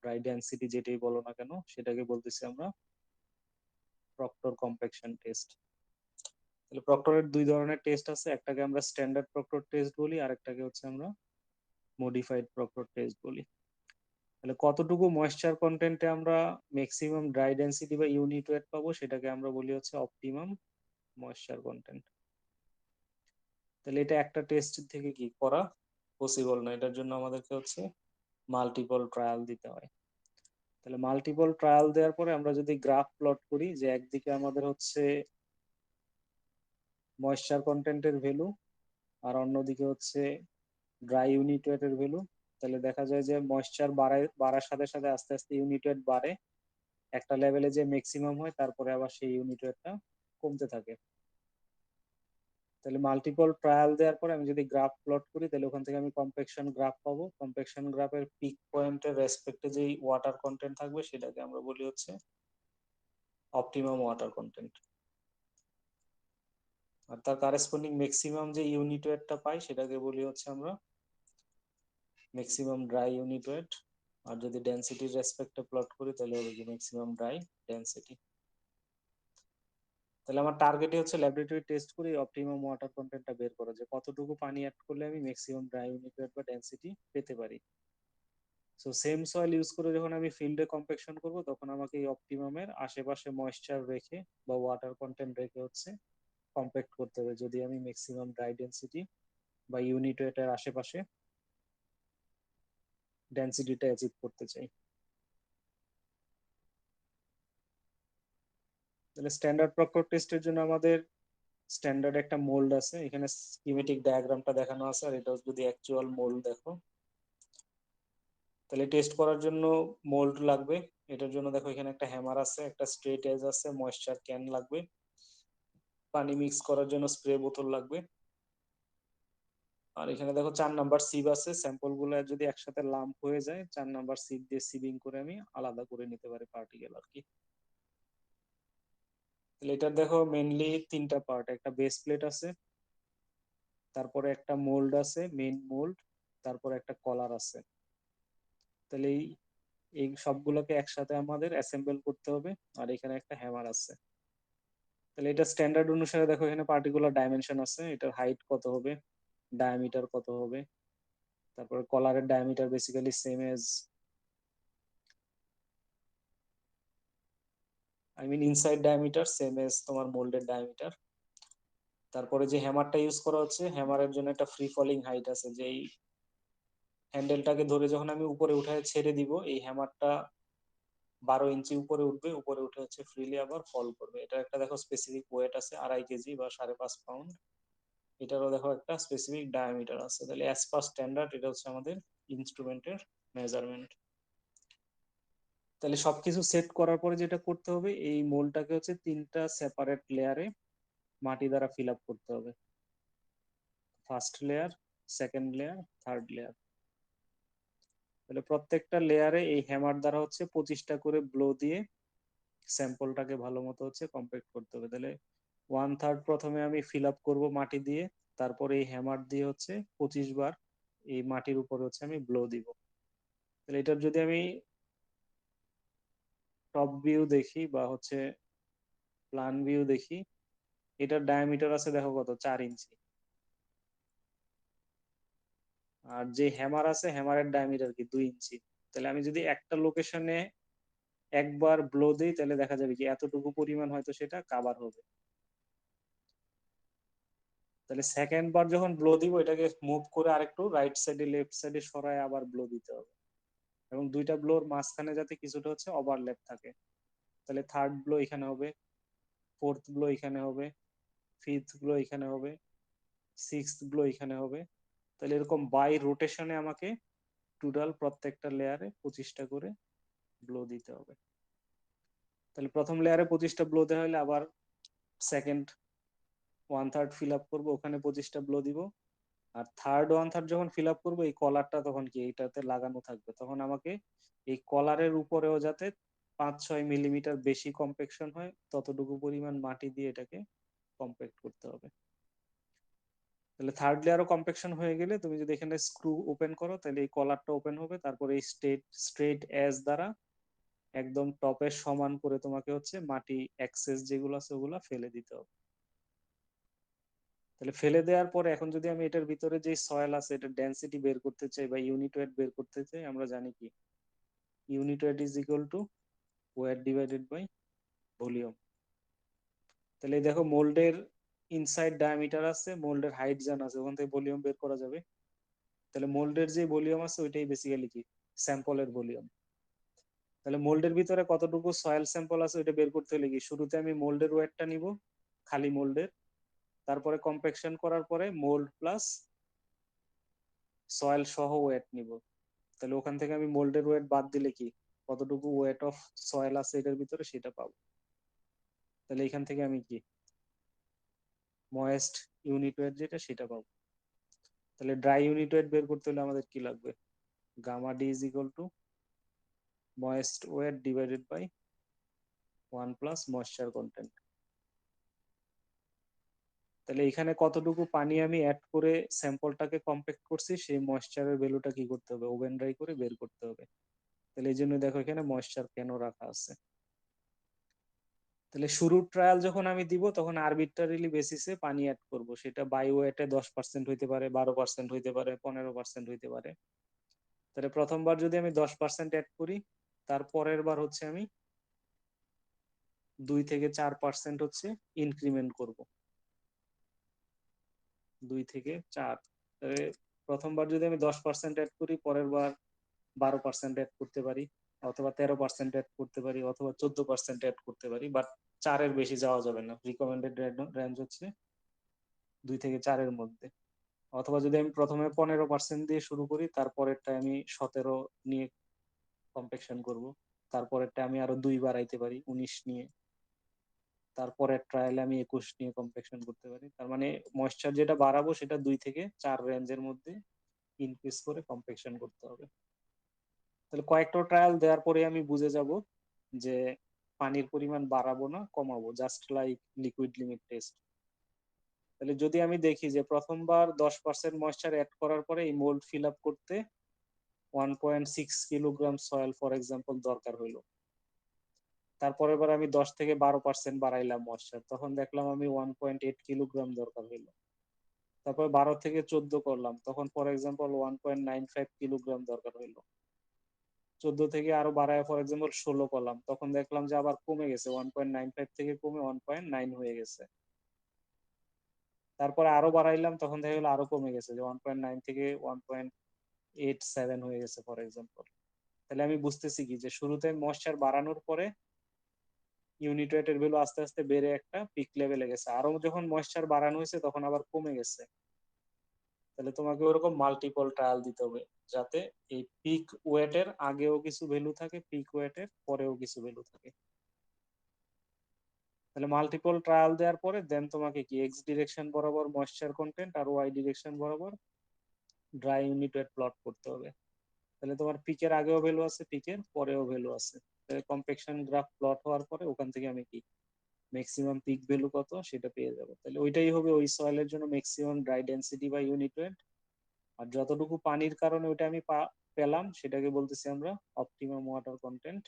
A: dry density, যেটাই বলো না কেন, সেটাকে বলতেছি আমরা প্রক্টর কম্প্যাকশন টেস্ট। তাহলে প্রক্টরের দুই ধরনের টেস্ট আছে, একটাকে আমরা স্ট্যান্ডার্ড প্রক্টর টেস্ট বলি, আর একটাকে হচ্ছে আমরা মডিফাইড প্রক্টর টেস্ট বলি। তাহলে কতটুকু ময়েশ্চার কন্টেন্টে আমরা ম্যাক্সিমাম ড্রাই ডেনসিটি বা ইউনিট ওয়েট পাবো, সেটাকে আমরা বলি হচ্ছে অপটিমাম ময়েশ্চার কন্টেন্ট। তাহলে এটা একটা টেস্ট থেকে কি করা পসিবল না, এটার জন্য আমাদেরকে হচ্ছে মাল্টিপল ট্রায়াল দিতে হয়। তাহলে মাল্টিপল ট্রায়াল দেওয়ার পরে আমরা যদি গ্রাফ প্লট করি, যে একদিকে আমাদের হচ্ছে ময়েশ্চার কন্টেন্টের ভ্যালু আর অন্যদিকে হচ্ছে ড্রাই ইউনিট ওয়েটের ভ্যালু, তাহলে দেখা যায় যে ময়েশ্চার বাড়ার সাথে সাথে আস্তে আস্তে ইউনিট ওয়েট বাড়ে, একটা লেভেলে যে ম্যাক্সিমাম হয় তারপরে আবার সেই ইউনিট ওয়েটটা কমতে থাকে। তাহলে মাল্টিপল ট্রায়াল দেওয়ার পরে আমি যদি গ্রাফ প্লট করি, তাহলে ওখান থেকে আমি কম্প্যাকশন গ্রাফ পাবো। কম্প্যাকশন গ্রাফের পিক পয়েন্টের রেসপেক্টে যেই ওয়াটার কন্টেন্ট থাকবে সেটাকে আমরা বলি হচ্ছে অপটিমাম ওয়াটার কন্টেন্ট, আর তার কারেসপন্ডিং ম্যাক্সিমাম যে ইউনিট ওয়েটটা পাই সেটাকে বলি হচ্ছে আমরা ম্যাক্সিমাম ড্রাই ইউনিট ওয়েট। আর যদি ডেনসিটির রেসপেক্টে প্লট করি তাহলে হবে কি ম্যাক্সিমাম ড্রাই ডেনসিটি। তাহলে আমার টার্গেটই হচ্ছে ল্যাবরেটরি টেস্ট করে অপটিমাম ওয়াটার কন্টেন্টটা বের করা, যে কতটুকু পানি অ্যাড করলে আমি ম্যাক্সিমাম ড্রাই ইউনিট ওয়েট বা ডেনসিটি পেতে পারি। সো সেম সয়েল ইউজ করে যখন আমি ফিল্ডে কম্প্যাকশন করব, তখন আমাকে এই অপটিমামের আশেপাশে ময়েশ্চার রেখে বা ওয়াটার কন্টেন্ট রেখে হচ্ছে কম্প্যাক্ট করতে হবে, যদি আমি ম্যাক্সিমাম ড্রাই ডেনসিটি বা ইউনিট ওয়েটের আশেপাশে ডেনসিটিটা অ্যাচিভ করতে চাই। তাহলে স্ট্যান্ডার্ড প্রক্টর টেস্টের জন্য আমাদের স্ট্যান্ডার্ড একটা মোল্ড আছে, এখানে স্কিমেটিক ডায়াগ্রামটা দেখানো আছে, আর এটা যদি অ্যাকচুয়াল মোল্ড দেখো, তাহলে টেস্ট করার জন্য মোল্ড লাগবে। এটার জন্য দেখো এখানে একটা হ্যামার আছে, একটা স্ট্রেট এজ আছে, ময়েশ্চার ক্যান লাগবে, পানি মিক্স করার জন্য স্প্রে বোতল লাগবে, আর এখানে দেখো 4 নাম্বার সিভ আছে। স্যাম্পল গুলো যদি একসাথে লাম্প হয়ে যায়, 4 নাম্বার সিভ দিয়ে সিভিং করে আমি আলাদা করে নিতে পারি পার্টিকেল আর কি। তাহলে এটার দেখো মেইনলি 3টা পার্ট, একটা বেস প্লেট আছে, তারপরে একটা মোল্ড আছে মেইন মোল্ড, তারপরে একটা কলার আছে। তাহলে এই এই সবগুলোকে একসাথে আমাদের অ্যাসেম্বল করতে হবে, আর এখানে একটা হ্যামার আছে। তাহলে এটা স্ট্যান্ডার্ড অনুসারে দেখো এখানে পার্টিকুলার ডাইমেনশন আছে, এটার হাইট কত হবে, ডায়ামিটার কত হবে, তারপরে কলারের diameter basically same as I mean inside diameter same as তোমার মোল্ডের ডায়ামিটার। তারপরে যে হ্যামারটা ইউজ করা হচ্ছে, হ্যামারের জন্য একটা ফ্রি ফলিং হাইট আছে, যে এই হ্যান্ডেলটাকে ধরে যখন আমি উপরে উঠায় ছেড়ে দিব, এই হ্যামারটা 12 ইঞ্চি উপরে উঠবে, উপরে উঠে হচ্ছে ফ্রিলি আবার ফল করবে। এটা একটা দেখো স্পেসিফিক ওয়েট আছে 2.5 কেজি বা 5.5 পাউন্ড। এটারও দেখো একটা স্পেসিফিক ডায়ামিটার আছে। তাহলে অ্যাজ পার স্ট্যান্ডার্ড এটা হচ্ছে আমাদের ইনস্ট্রুমেন্টের মেজারমেন্ট। তাহলে সবকিছু সেট করার পরে যেটা করতে হবে, এই মোলটাকে হচ্ছে 3টা সেপারেট লেয়ারে মাটি দ্বারা ফিল আপ করতে হবে। First layer, second layer, third layer. তাহলে প্রত্যেকটা লেয়ারে এই হ্যামার দ্বারা হচ্ছে 25টা করে ব্লো দিয়ে স্যাম্পলটাকে ভালো মতো হচ্ছে কম্প্যাক্ট করতে হবে। তাহলে 1/3 প্রথমে আমি ফিল আপ করবো মাটি দিয়ে, তারপরে এই হ্যামার দিয়ে হচ্ছে 25 বার এই মাটির উপরে হচ্ছে আমি ব্লো দিব। তাহলে এটার যদি আমি টপ ভিউ দেখি বা হচ্ছে প্ল্যান ভিউ দেখি, এটার ডায়ামিটার আছে দেখো কত, 4 ইঞ্চি। আর যে হ্যামার আছে, হ্যামারের ডায়ামিটার কি 2 ইঞ্চি। তাহলে আমি যদি একটা লোকেশনে একবার ব্লো দিই, তাহলে দেখা যাবে কি এতটুকু পরিমাণ হয়তো সেটা কাভার হবে। তাহলে সেকেন্ড বার যখন ব্লো দিব, এটাকে মুভ করে আরেকটু রাইট সাইডে লেফট সাইডে সরায় আবার ব্লো দিতে হবে, এবং দুইটা ব্লোর মাঝখানে যাতে কিছুটা হচ্ছে ওভারল্যাপ থাকে। তাহলে থার্ড ব্লো এখানে হবে, ফোর্থ ব্লো এখানে হবে, ফিফথ ব্লো এখানে হবে, সিক্সথ ব্লো এখানে হবে। তাহলে এরকম বাই রোটেশনে আমাকে টোটাল প্রত্যেকটা লেয়ারে 25টা করে ব্লো দিতে হবে। তাহলে প্রথম লেয়ারে 25টা ব্লো দেওয়া হলে আবার সেকেন্ড 1/3 ফিল আপ করবো, ওখানে 25টা ব্লো দিব। আর থার্ড 1/3 যখন ফিল আপ করবো, এই কলারটা তখন কি এইটাতে লাগানো থাকবে, তখন আমাকে এই কলারের উপরেও যাতে 5-6 মিলিমিটার বেশি কম্প্যাকশন হয়, ততটুকু পরিমাণ মাটি দিয়ে এটাকে কম্প্যাক্ট করতে হবে। তাহলে থার্ড লেয়ারও কম্প্যাকশন হয়ে গেলে তুমি যদি এখানে স্ক্রু ওপেন করো, তাহলে এই কলারটা ওপেন হবে। তারপরে এই স্ট্রেট এজ দ্বারা একদম টপের সমান করে তোমাকে হচ্ছে মাটি এক্সেস যেগুলো আছে ওগুলা ফেলে দিতে হবে। তাহলে ফেলে দেওয়ার পরে এখন যদি আমি এটার ভিতরে যে সয়েল আছে এটা ডেনসিটি বের করতে চাই বা ইউনিট ওয়েট বের করতে চাই, আমরা জানি কি unit weight is equal to weight divided by volume. তাহলে এই দেখো মোল্ডের ইনসাইড ডায়ামিটার আছে, মোল্ডের হাইট জানা আছে, ওখান থেকে ভলিউম বের করা যাবে। তাহলে মোল্ডের যে ভলিউম আছে ওইটাই বেসিক্যালি কি স্যাম্পলের ভলিউম। তাহলে মোল্ডের ভিতরে কতটুকু সয়েল স্যাম্পল আছে ওইটা বের করতে হলে কি শুরুতে আমি মোল্ডের ওয়েটটা নিব, খালি মোল্ডের। তারপরে কম্প্যাকশন করার পরে মোল্ড প্লাস সয়েল সহ ওয়েট নিব। তাহলে ওখান থেকে আমি মোল্ডের ওয়েট বাদ দিলে কি কতটুকু ওয়েট অফ সয়েল আছে এটার ভিতরে সেটা পাবো। তাহলে এখান থেকে আমি কি ময়েস্ট ইউনিট ওয়েট যেটা সেটা পাবো। তাহলে ড্রাই ইউনিট ওয়েট বের করতে হলে আমাদের কি লাগবে, gamma D is equal to moist weight divided by 1 plus moisture content. তাহলে এখানে কতটুকু পানি আমি অ্যাড করে স্যাম্পলটাকে কম্প্যাক্ট করছি, সেই ময়েশ্চারের ভ্যালুটা কি করতে হবে, ওভেন ড্রাই করে বের করতে হবে। তাহলে এই জন্য দেখো এখানে ময়েশ্চার কেন রাখা আছে। তাহলে শুরুর ট্রায়াল যখন আমি দিব, তখন আরবিট্রারিলি বেসিসে পানি অ্যাড করব, সেটা বাই ওয়েটে 10% হইতে পারে, 12% হইতে পারে, 15% হইতে পারে। তাহলে প্রথমবার যদি আমি 10% অ্যাড করি, তার পরের বার হচ্ছে আমি 2 থেকে 4% হচ্ছে ইনক্রিমেন্ট করব, 2 থেকে 4। প্রথমবার যদি আমি 10% অ্যাড করি, পরের বার 12% অ্যাড করতে পারি, অথবা 13% অ্যাড করতে পারি, অথবা 14% অ্যাড করতে পারি। বাট 4-এর বেশি যাওয়া যাবে না, রিকমেন্ডেড রেঞ্জ হচ্ছে 2 থেকে 4-এর মধ্যে। অথবা যদি আমি প্রথমে 15% দিয়ে শুরু করি, তারপরেরটা আমি 17 নিয়ে কম্পেকশন করব, তারপরেরটা আমি আরো 2 বাড়াইতে পারি 19 নিয়ে, তারপরের ট্রায়ালে আমি 21 নিয়ে কম্পেকশন করতে পারি। তার মানে ময়েশ্চার যেটা বাড়াবো সেটা 2 থেকে 4 রেঞ্জের মধ্যে ইনক্রিজ করে কম্পেকশন করতে হবে। তাহলে কয়েকটা ট্রায়াল দেওয়ার পরে আমি বুঝে যাব যে পানির পরিমাণ বাড়াবো না কমাবো, just like liquid limit test. তাহলে যদি আমি দেখি যে প্রথমবার 10% ময়েশ্চার অ্যাড করার পরে এই মোল্ড ফিল আপ করতে 1.6 কিলোগ্রাম সয়েল ফর এক্সাম্পল দরকার হইলো, তারপরের বার আমি 10 থেকে 12% বাড়াইলাম ময়েশ্চার, তখন দেখলাম আমি 1.8 কিলোগ্রাম দরকার হইলো। তারপর 12 থেকে 14 করলাম, তখন ফর এক্সাম্পল 1.95 কিলোগ্রাম দরকার হইলো। 14 থেকে আরো বাড়ায় ফর এক্সাম্পল 16 করলাম, তখন দেখলাম যে আবার কমে গেছে, 1.95 থেকে কমে 1.9 হয়ে গেছে। তারপরে আরো বাড়াইলাম, তখন দেখা গেলো আরো কমে গেছে, যে 1.9 থেকে 1.87 হয়ে গেছে ফর এক্সাম্পল। তাহলে আমি বুঝতেছি কি, যে শুরুতে ময়েশ্চার বাড়ানোর পরে ইউনিট ওয়েটের ভ্যালু আস্তে আস্তে বেড়ে একটা পিক লেভেলে গেছে, আরো যখন ময়েশ্চার বাড়ানো হয়েছে তখন আবার কমে গেছে। তাহলে তোমাকে ওরকম মাল্টিপল ট্রায়াল দিতে হবে, যাতে এই পিক ওয়েটের আগেও কিছু ভ্যালু থাকে, পিক ওয়েটের পরেও কিছু ভ্যালু থাকে। তাহলে মাল্টিপল ট্রায়াল দেওয়ার পরে দেন তোমাকে কি এক্স ডিরেকশন বরাবর ময়েশ্চার কন্টেন্ট আর ওয়াই ডিরেকশন বরাবর ড্রাই ইউনিট ওয়েট প্লট করতে হবে। তাহলে তোমার পিকের আগেও ভ্যালু আছে, পিকের পরেও ভ্যালু আছে। তাহলে কম্পেকশন গ্রাফ প্লট হওয়ার পরে ওখান থেকে আমি কি ম্যাক্সিমাম পিক ভ্যালু কত সেটা পেয়ে যাবো। তাহলে ওইটাই হবে ওই সয়েলের জন্য ম্যাক্সিমাম ড্রাই ডেনসিটি বা ইউনিট ওয়েট। আর যতটুকু পানির কারণে ওইটা আমি পেলাম সেটাকে বলতেছি আমরা অপটিমাম ওয়াটার কন্টেন্ট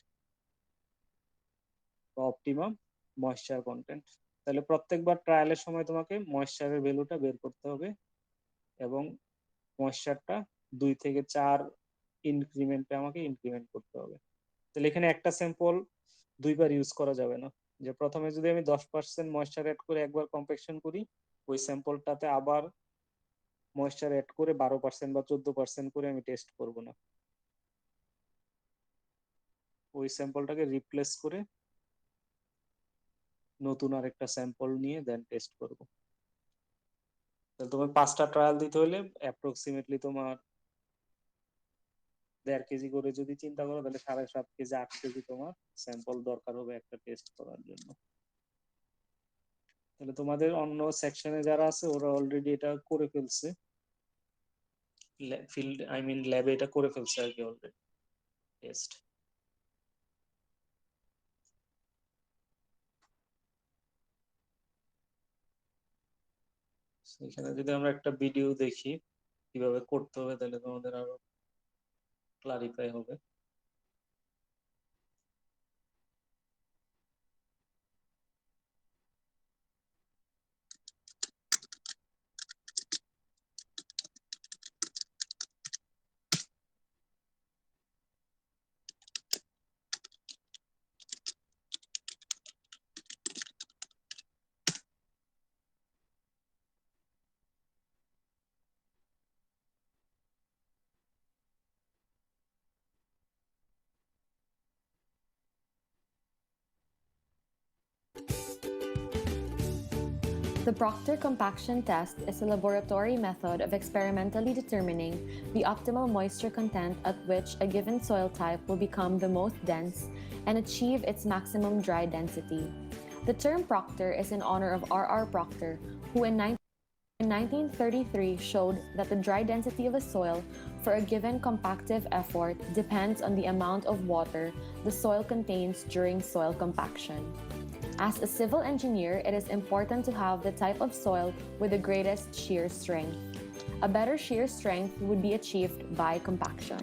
A: বা অপটিমাম ময়েশ্চার কন্টেন্ট। তাহলে প্রত্যেকবার ট্রায়ালের সময় তোমাকে ময়েশ্চারের ভ্যালুটা বের করতে হবে এবং ময়েশ্চারটা 2 থেকে 4 ইনক্রিমেন্টে আমাকে ইনক্রিমেন্ট করতে হবে। তাহলে এখানে একটা স্যাম্পল দুইবার ইউজ করা যাবে না, যে প্রথমে যদি আমি 10% ময়েশ্চার অ্যাড করে একবার কম্প্যাকশন করি, ওই স্যাম্পলটাতে আবার ময়েশ্চার অ্যাড করে 12% বা 14% করে আমি টেস্ট করব না, ওই স্যাম্পলটাকে রিপ্লেস করে নতুন আরেকটা স্যাম্পল নিয়ে দেন টেস্ট করব। তাহলে তোমার 5টা ট্রায়াল দিতে হলে অ্যাপ্রক্সিমেটলি তোমার 1.5 কেজি করে যদি চিন্তা করো, তাহলে 7.5 কেজি 8 কেজি তোমার স্যাম্পল দরকার হবে একটা টেস্ট করার জন্য। তাহলে তোমাদের অন্য সেকশনে যারা আছে ওরা অলরেডি এটা করে ফেলছে, ফিল্ড আই মিন ল্যাবে এটা করে ফেলছে আর কি অলরেডি টেস্ট। এখানে যদি আমরা একটা ভিডিও দেখি কিভাবে করতে হবে, তাহলে তোমাদের আরো ক্লারিফাই হবে।
J: The Proctor compaction test is a laboratory method of experimentally determining the optimal moisture content at which a given soil type will become the most dense and achieve its maximum dry density. The term Proctor is in honor of R.R. Proctor, who in 1933 showed that the dry density of a soil for a given compactive effort depends on the amount of water the soil contains during soil compaction. As a civil engineer, it is important to have the type of soil with the greatest shear strength. A better shear strength would be achieved by compaction.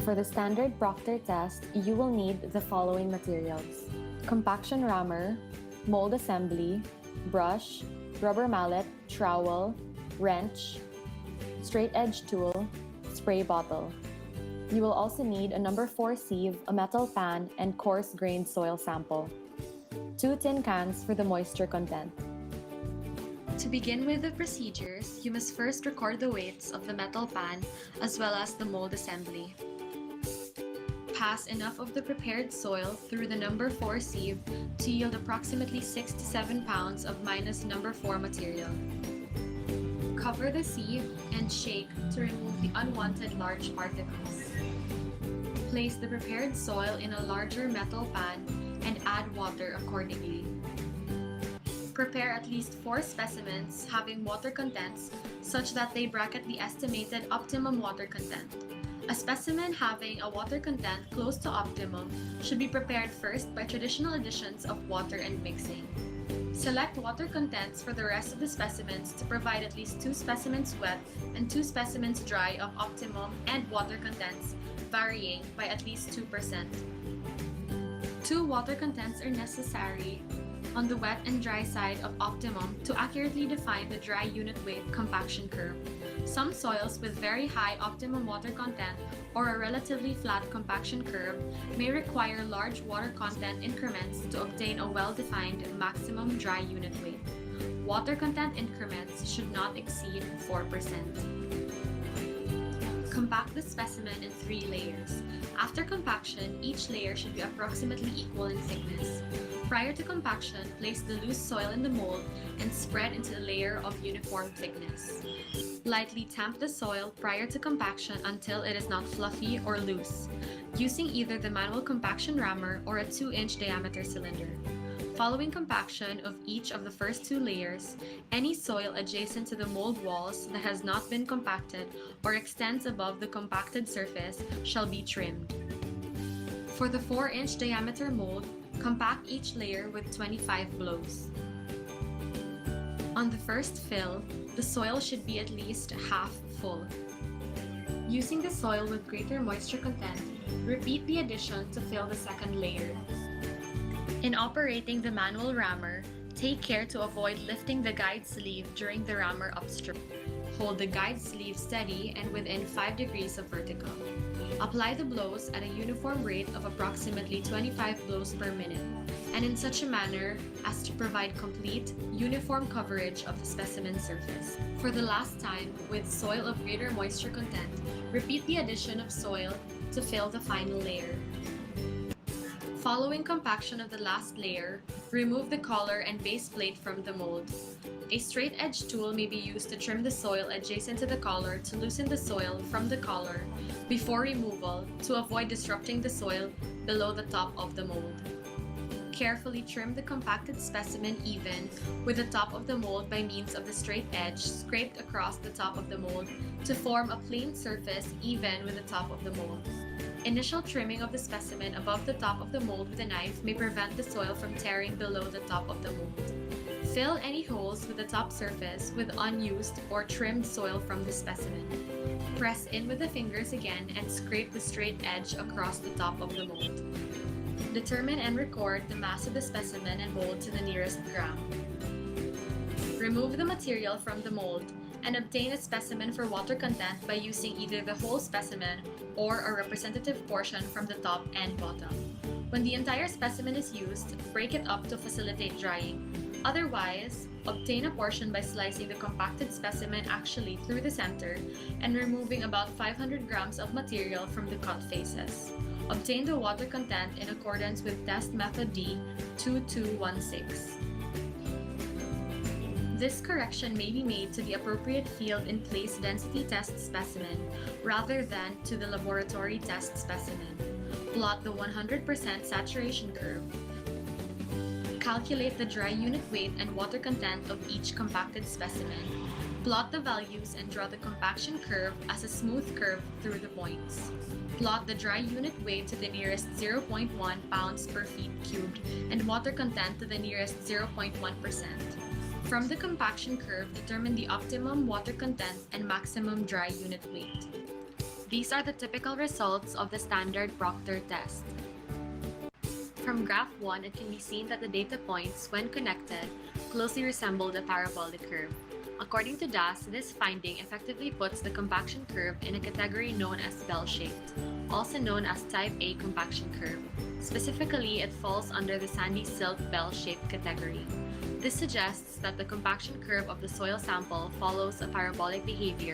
J: For the standard Proctor test, you will need the following materials: compaction rammer, mold assembly, brush, rubber mallet, trowel, wrench, straight edge tool, spray bottle. You will also need a number 4 sieve, a metal pan, and coarse grained soil sample. 2 tin cans for the moisture content.
K: To begin with the procedures, you must first record the weights of the metal pan as well as the mold assembly. Pass enough of the prepared soil through the number 4 sieve to yield approximately 6 to 7 pounds of minus number 4 material. Cover the sieve and shake to remove the unwanted large particles. Place the prepared soil in a larger metal pan and add water accordingly. Prepare at least 4 specimens having water contents such that they bracket the estimated optimum water content. A specimen having a water content close to optimum should be prepared first by traditional additions of water and mixing. Select water contents for the rest of the specimens to provide at least 2 specimens wet and 2 specimens dry of optimum and water contents varying by at least 2%. 2 water contents are necessary on the wet and dry side of optimum to accurately define the dry unit weight compaction curve. Some soils with very high optimum water content or a relatively flat compaction curve may require large water content increments to obtain a well-defined maximum dry unit weight. Water content increments should not exceed 4%. Compact the specimen in 3 layers. After compaction, each layer should be approximately equal in thickness. Prior to compaction, place the loose soil in the mold and spread into a layer of uniform thickness. Lightly tamp the soil prior to compaction until it is not fluffy or loose, using either the manual compaction rammer or a 2-inch diameter cylinder. Following compaction of each of the first 2 layers, any soil adjacent to the mold walls that has not been compacted or extends above the compacted surface shall be trimmed. For the 4-inch diameter mold, compact each layer with 25 blows. On the first fill, the soil should be at least half full. Using the soil with greater moisture content, repeat the addition to fill the second layer. In operating the manual rammer, take care to avoid lifting the guide sleeve during the rammer upstroke. Hold the guide sleeve steady and within 5 degrees of vertical. Apply the blows at a uniform rate of approximately 25 blows per minute, and in such a manner as to provide complete, uniform coverage of the specimen surface. For the last time, with soil of greater moisture content, repeat the addition of soil to fill the final layer. Following compaction of the last layer, remove the collar and base plate from the mold. A straight edge tool may be used to trim the soil adjacent to the collar to loosen the soil from the collar before removal to avoid disrupting the soil below the top of the mold. Carefully trim the compacted specimen even with the top of the mold by means of the straight edge scraped across the top of the mold to form a plain surface even with the top of the mold. Initial trimming of the specimen above the top of the mold with a knife may prevent the soil from tearing below the top of the mold. Fill any holes with the top surface with unused or trimmed soil from the specimen. Press in with the fingers again and scrape the straight edge across the top of the mold. Determine and record the mass of the specimen and mold to the nearest gram. Remove the material from the mold and obtain a specimen for water content by using either the whole specimen or a representative portion from the top and bottom. When the entire specimen is used, break it up to facilitate drying. Otherwise, obtain a portion by slicing the compacted specimen actually through the center and removing about 500 grams of material from the cut faces. Obtain the water content in accordance with test method D 2216. This correction may be made to the appropriate field in place density test specimen rather than to the laboratory test specimen. Plot the 100% saturation curve. Calculate the dry unit weight and water content of each compacted specimen. Plot the values and draw the compaction curve as a smooth curve through the points. Plot the dry unit weight to the nearest 0.1 pounds per feet cubed and water content to the nearest 0.1%. From the compaction curve, determine the optimum water content and maximum dry unit weight. These are the typical results of the standard Proctor test. From graph 1, it can be seen that the data points, when connected, closely resemble the parabolic curve. According to Das, this finding effectively puts the compaction curve in a category known as bell-shaped, also known as type A compaction curve. Specifically, it falls under the sandy silt bell-shaped category. This suggests that the compaction curve of the soil sample follows a parabolic behavior.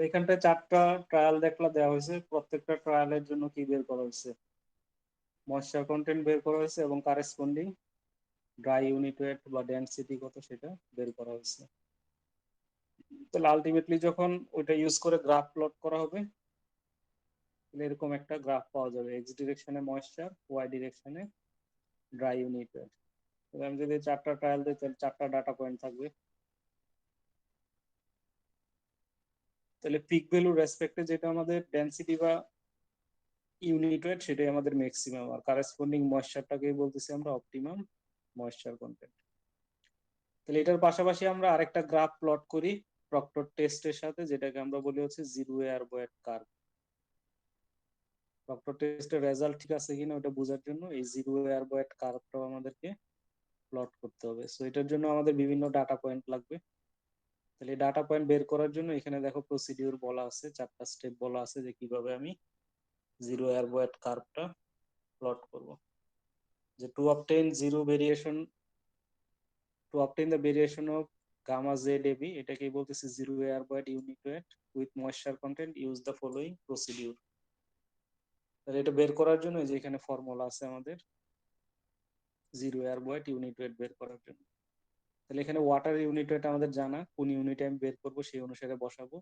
A: এখানটায় 4টা trial দেওয়া হয়েছে, প্রত্যেকটা ট্রায়ালের জন্য কি বের করা হয়েছে, ময়েশ্চার কন্টেন্ট বের করা হয়েছে এবং কারেসপন্ডিং ড্রাই ইউনিট ওয়েট বা ডেনসিটি কত সেটা বের করা হয়েছে। তাহলে আলটিমেটলি যখন ওইটা ইউজ করে গ্রাফ প্লট করা হবে, এরকম একটা গ্রাফ পাওয়া যাবে, এক্স ডিরেকশনে ময়েশ্চার, ওয়াই ডিরেকশনে ড্রাই ইউনিট ওয়েট। আমি যদি 4টা ট্রায়াল দিই তাহলে 4টা ডাটা পয়েন্ট থাকবে। তাহলে পিক ভ্যালু রেসপেক্টে যেটা আমাদের ডেনসিটি বা ইউনিট ওয়েট সেটাই আমাদের ম্যাক্সিমাম, আর কারেসপন্ডিং ময়েশ্চারটাকেই বলতেছি আমরা অপটিমাম ময়েশ্চার কন্টেন্ট। তাহলে এটার পাশাপাশি আমরা আরেকটা গ্রাফ প্লট করি প্রক্টর টেস্টের সাথে, যেটাকে আমরা বলি হচ্ছে zero air void curve. Proctor টেস্টের রেজাল্ট ঠিক আছে কিনা ওটা বোঝার জন্য এই জিরো এয়ার বয়েড কার্ভটাও আমাদেরকে প্লট করতে হবে। সো এটার জন্য আমাদের বিভিন্ন ডাটা পয়েন্ট লাগবে। তাহলে ডাটা পয়েন্ট বের করার জন্য এখানে দেখো প্রসিডিউর বলা আছে, 4টা স্টেপ বলা আছে যে কিভাবে আমি জিরো এয়ার বয়েড কার্ভটা প্লট করব। যে to obtain the variation of gamma Z A, এটাকেই বলতেছি zero air void unit weight with moisture content, use the following procedure. তাহলে এটা বের করার জন্য যে এখানে ফর্মুলা আছে আমাদের zero air void unit wait বের করার জন্য। তাহলে এখানে ওয়াটার ইউনিট ওয়েট আমাদের জানা, কোন ইউনিটে আমি বের করব সেই অনুসারে বসাবো।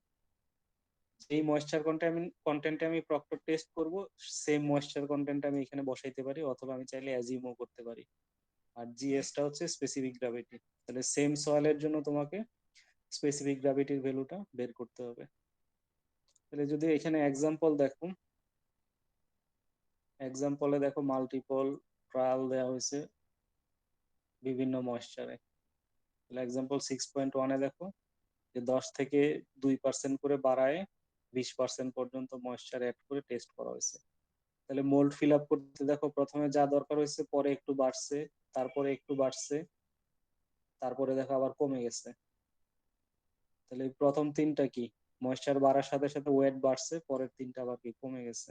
A: যেই ময়েশ্চার কন্টেন্টে আমি প্রক্টর টেস্ট করব সেম ময়েশ্চার কন্টেন্ট আমি এখানে বসাইতে পারি, অথবা আমি চাইলে অ্যাজিউমও করতে পারি। আর জিএসটা হচ্ছে স্পেসিফিক গ্র্যাভিটি। তাহলে সেম সয়েলের জন্য তোমাকে স্পেসিফিক গ্র্যাভিটির ভ্যালুটা বের করতে হবে। তাহলে যদি এখানে এক্সাম্পলে দেখো মাল্টিপল ট্রায়াল দেওয়া হয়েছে বিভিন্ন ময়েশ্চারে। তাহলে এক্সাম্পল 6.1 এ দেখো যে 10 থেকে 2% করে বাড়ায় 20% পর্যন্ত ময়েশ্চার অ্যাড করে টেস্ট করা হয়েছে। তাহলে মোল্ড ফিল আপ করতে দেখো প্রথমে যা দরকার হয়েছে পরে একটু বাড়ছে, তারপরে একটু বাড়ছে, তারপরে দেখো আবার কমে গেছে। তাহলে এই প্রথম তিনটা কি, ময়েশ্চার বাড়ার সাথে সাথে ওয়েট বাড়ছে, পরের তিনটা আবার কি কমে গেছে।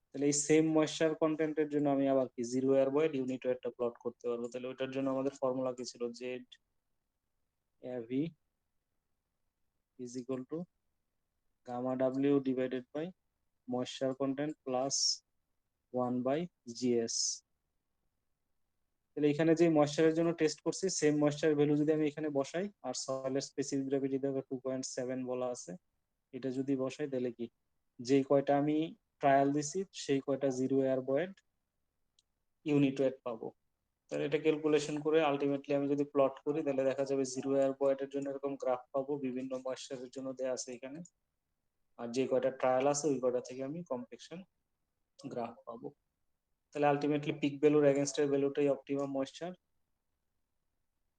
A: তাহলে এই সেম ময়েশ্চার কন্টেন্টের জন্য আমি আবার কি জিরো এয়ার বয়েড ইউনিট ওয়েটটা প্লট করতে পারবো। তাহলে ওইটার জন্য আমাদের ফর্মুলা কি ছিল, Z V is equal to gamma W divided by moisture content plus 1/GS। তাহলে এখানে যে ময়েশ্চারের জন্য টেস্ট করছি সেম ময়েশ্চার ভ্যালু যদি আমি এখানে বসাই, আর সয়েলের স্পেসিফিক গ্র্যাভিটি দেখো 2.7 বলা আছে, এটা যদি বসাই তাহলে কি যেই কয়টা আমি ট্রায়াল দিছি সেই কয়টা zero air void unit wait পাবো। তাহলে এটা ক্যালকুলেশন করে আলটিমেটলি আমি যদি প্লট করি তাহলে দেখা যাবে জিরো এয়ার বয়েডের জন্য এরকম গ্রাফ পাবো, বিভিন্ন ময়েশ্চারের জন্য দেয়া আছে এখানে, আর যে কয়টা ট্রায়াল আছে ওই কয়টা থেকে আমি কমপ্লেকশন গ্রাফ পাবো। তাহলে আলটিমেটলি পিক ভ্যালুর এগেনস্টের ভ্যালুটাই অপটিমাম ময়েশ্চার,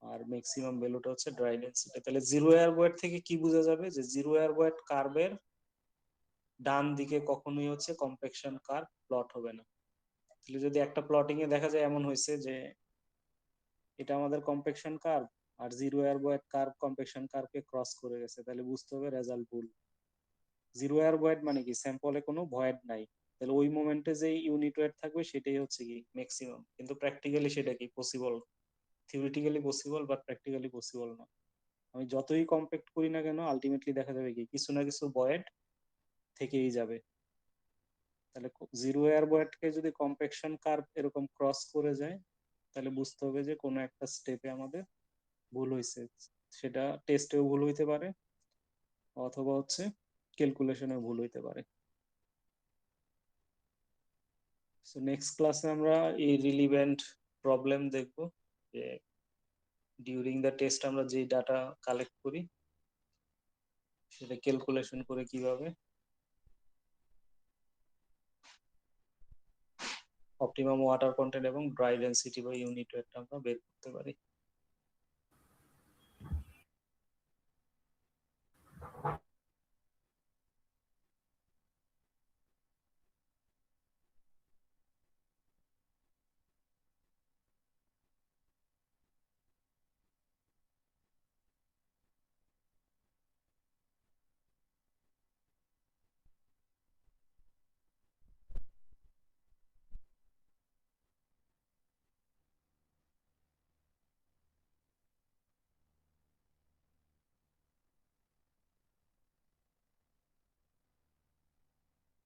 A: আর ম্যাক্সিমাম ভ্যালুটা হচ্ছে ড্রাই ডেনসিটি। তাহলে জিরো এয়ার বয়েড থেকে কি বোঝা যাবে যে জিরো এয়ার বয়েড কার্ভের ডান দিকে কখনোই হচ্ছে কমপ্লেকশন কার্ভ প্লট হবে না। তাহলে যদি একটা প্লটিং এ দেখা যায় এমন হয়েছে যে এটা আমাদের কমপ্লেকশন কার্ভ আর zero air void curve compaction কার্ভকে ক্রস করে গেছে, তাহলে বুঝতে হবে রেজাল্ট ভুল। জিরো এয়ার বয়েড মানে কি স্যাম্পলে কোনো ভয়েড নাই, তাহলে ওই মোমেন্টে যে ইউনিট ওয়েট থাকবে সেটাই হচ্ছে কি ম্যাক্সিমাম, কিন্তু প্র্যাকটিক্যালি সেটা কি possible, theoretically possible but practically possible না। আমি যতই কম্প্যাক্ট করি না কেন আলটিমেটলি দেখা যাবে কি কিছু না কিছু ভয়েড থেকেই যাবে। তাহলে জিরো এয়ার বয়েডকে যদি কম্প্যাকশন কার্ভ এরকম ক্রস করে যায় তাহলে বুঝতে হবে যে কোনো একটা স্টেপে আমাদের ভুল হয়েছে, সেটা টেস্টেও ভুল হইতে পারে অথবা হচ্ছে ক্যালকুলেশনে ভুল হইতে পারে। সো নেক্সট ক্লাসে আমরা এই রিলিভেন্ট প্রবলেম দেখব, যে ডিউরিং দ্য টেস্ট আমরা যে ডাটা কালেক্ট করি সেটা ক্যালকুলেশন করে কিভাবে অপটিমাম ওয়াটার কন্টেন্ট এবং ড্রাই ডেনসিটি বা ইউনিট ওয়েটটা আমরা বের করতে পারি।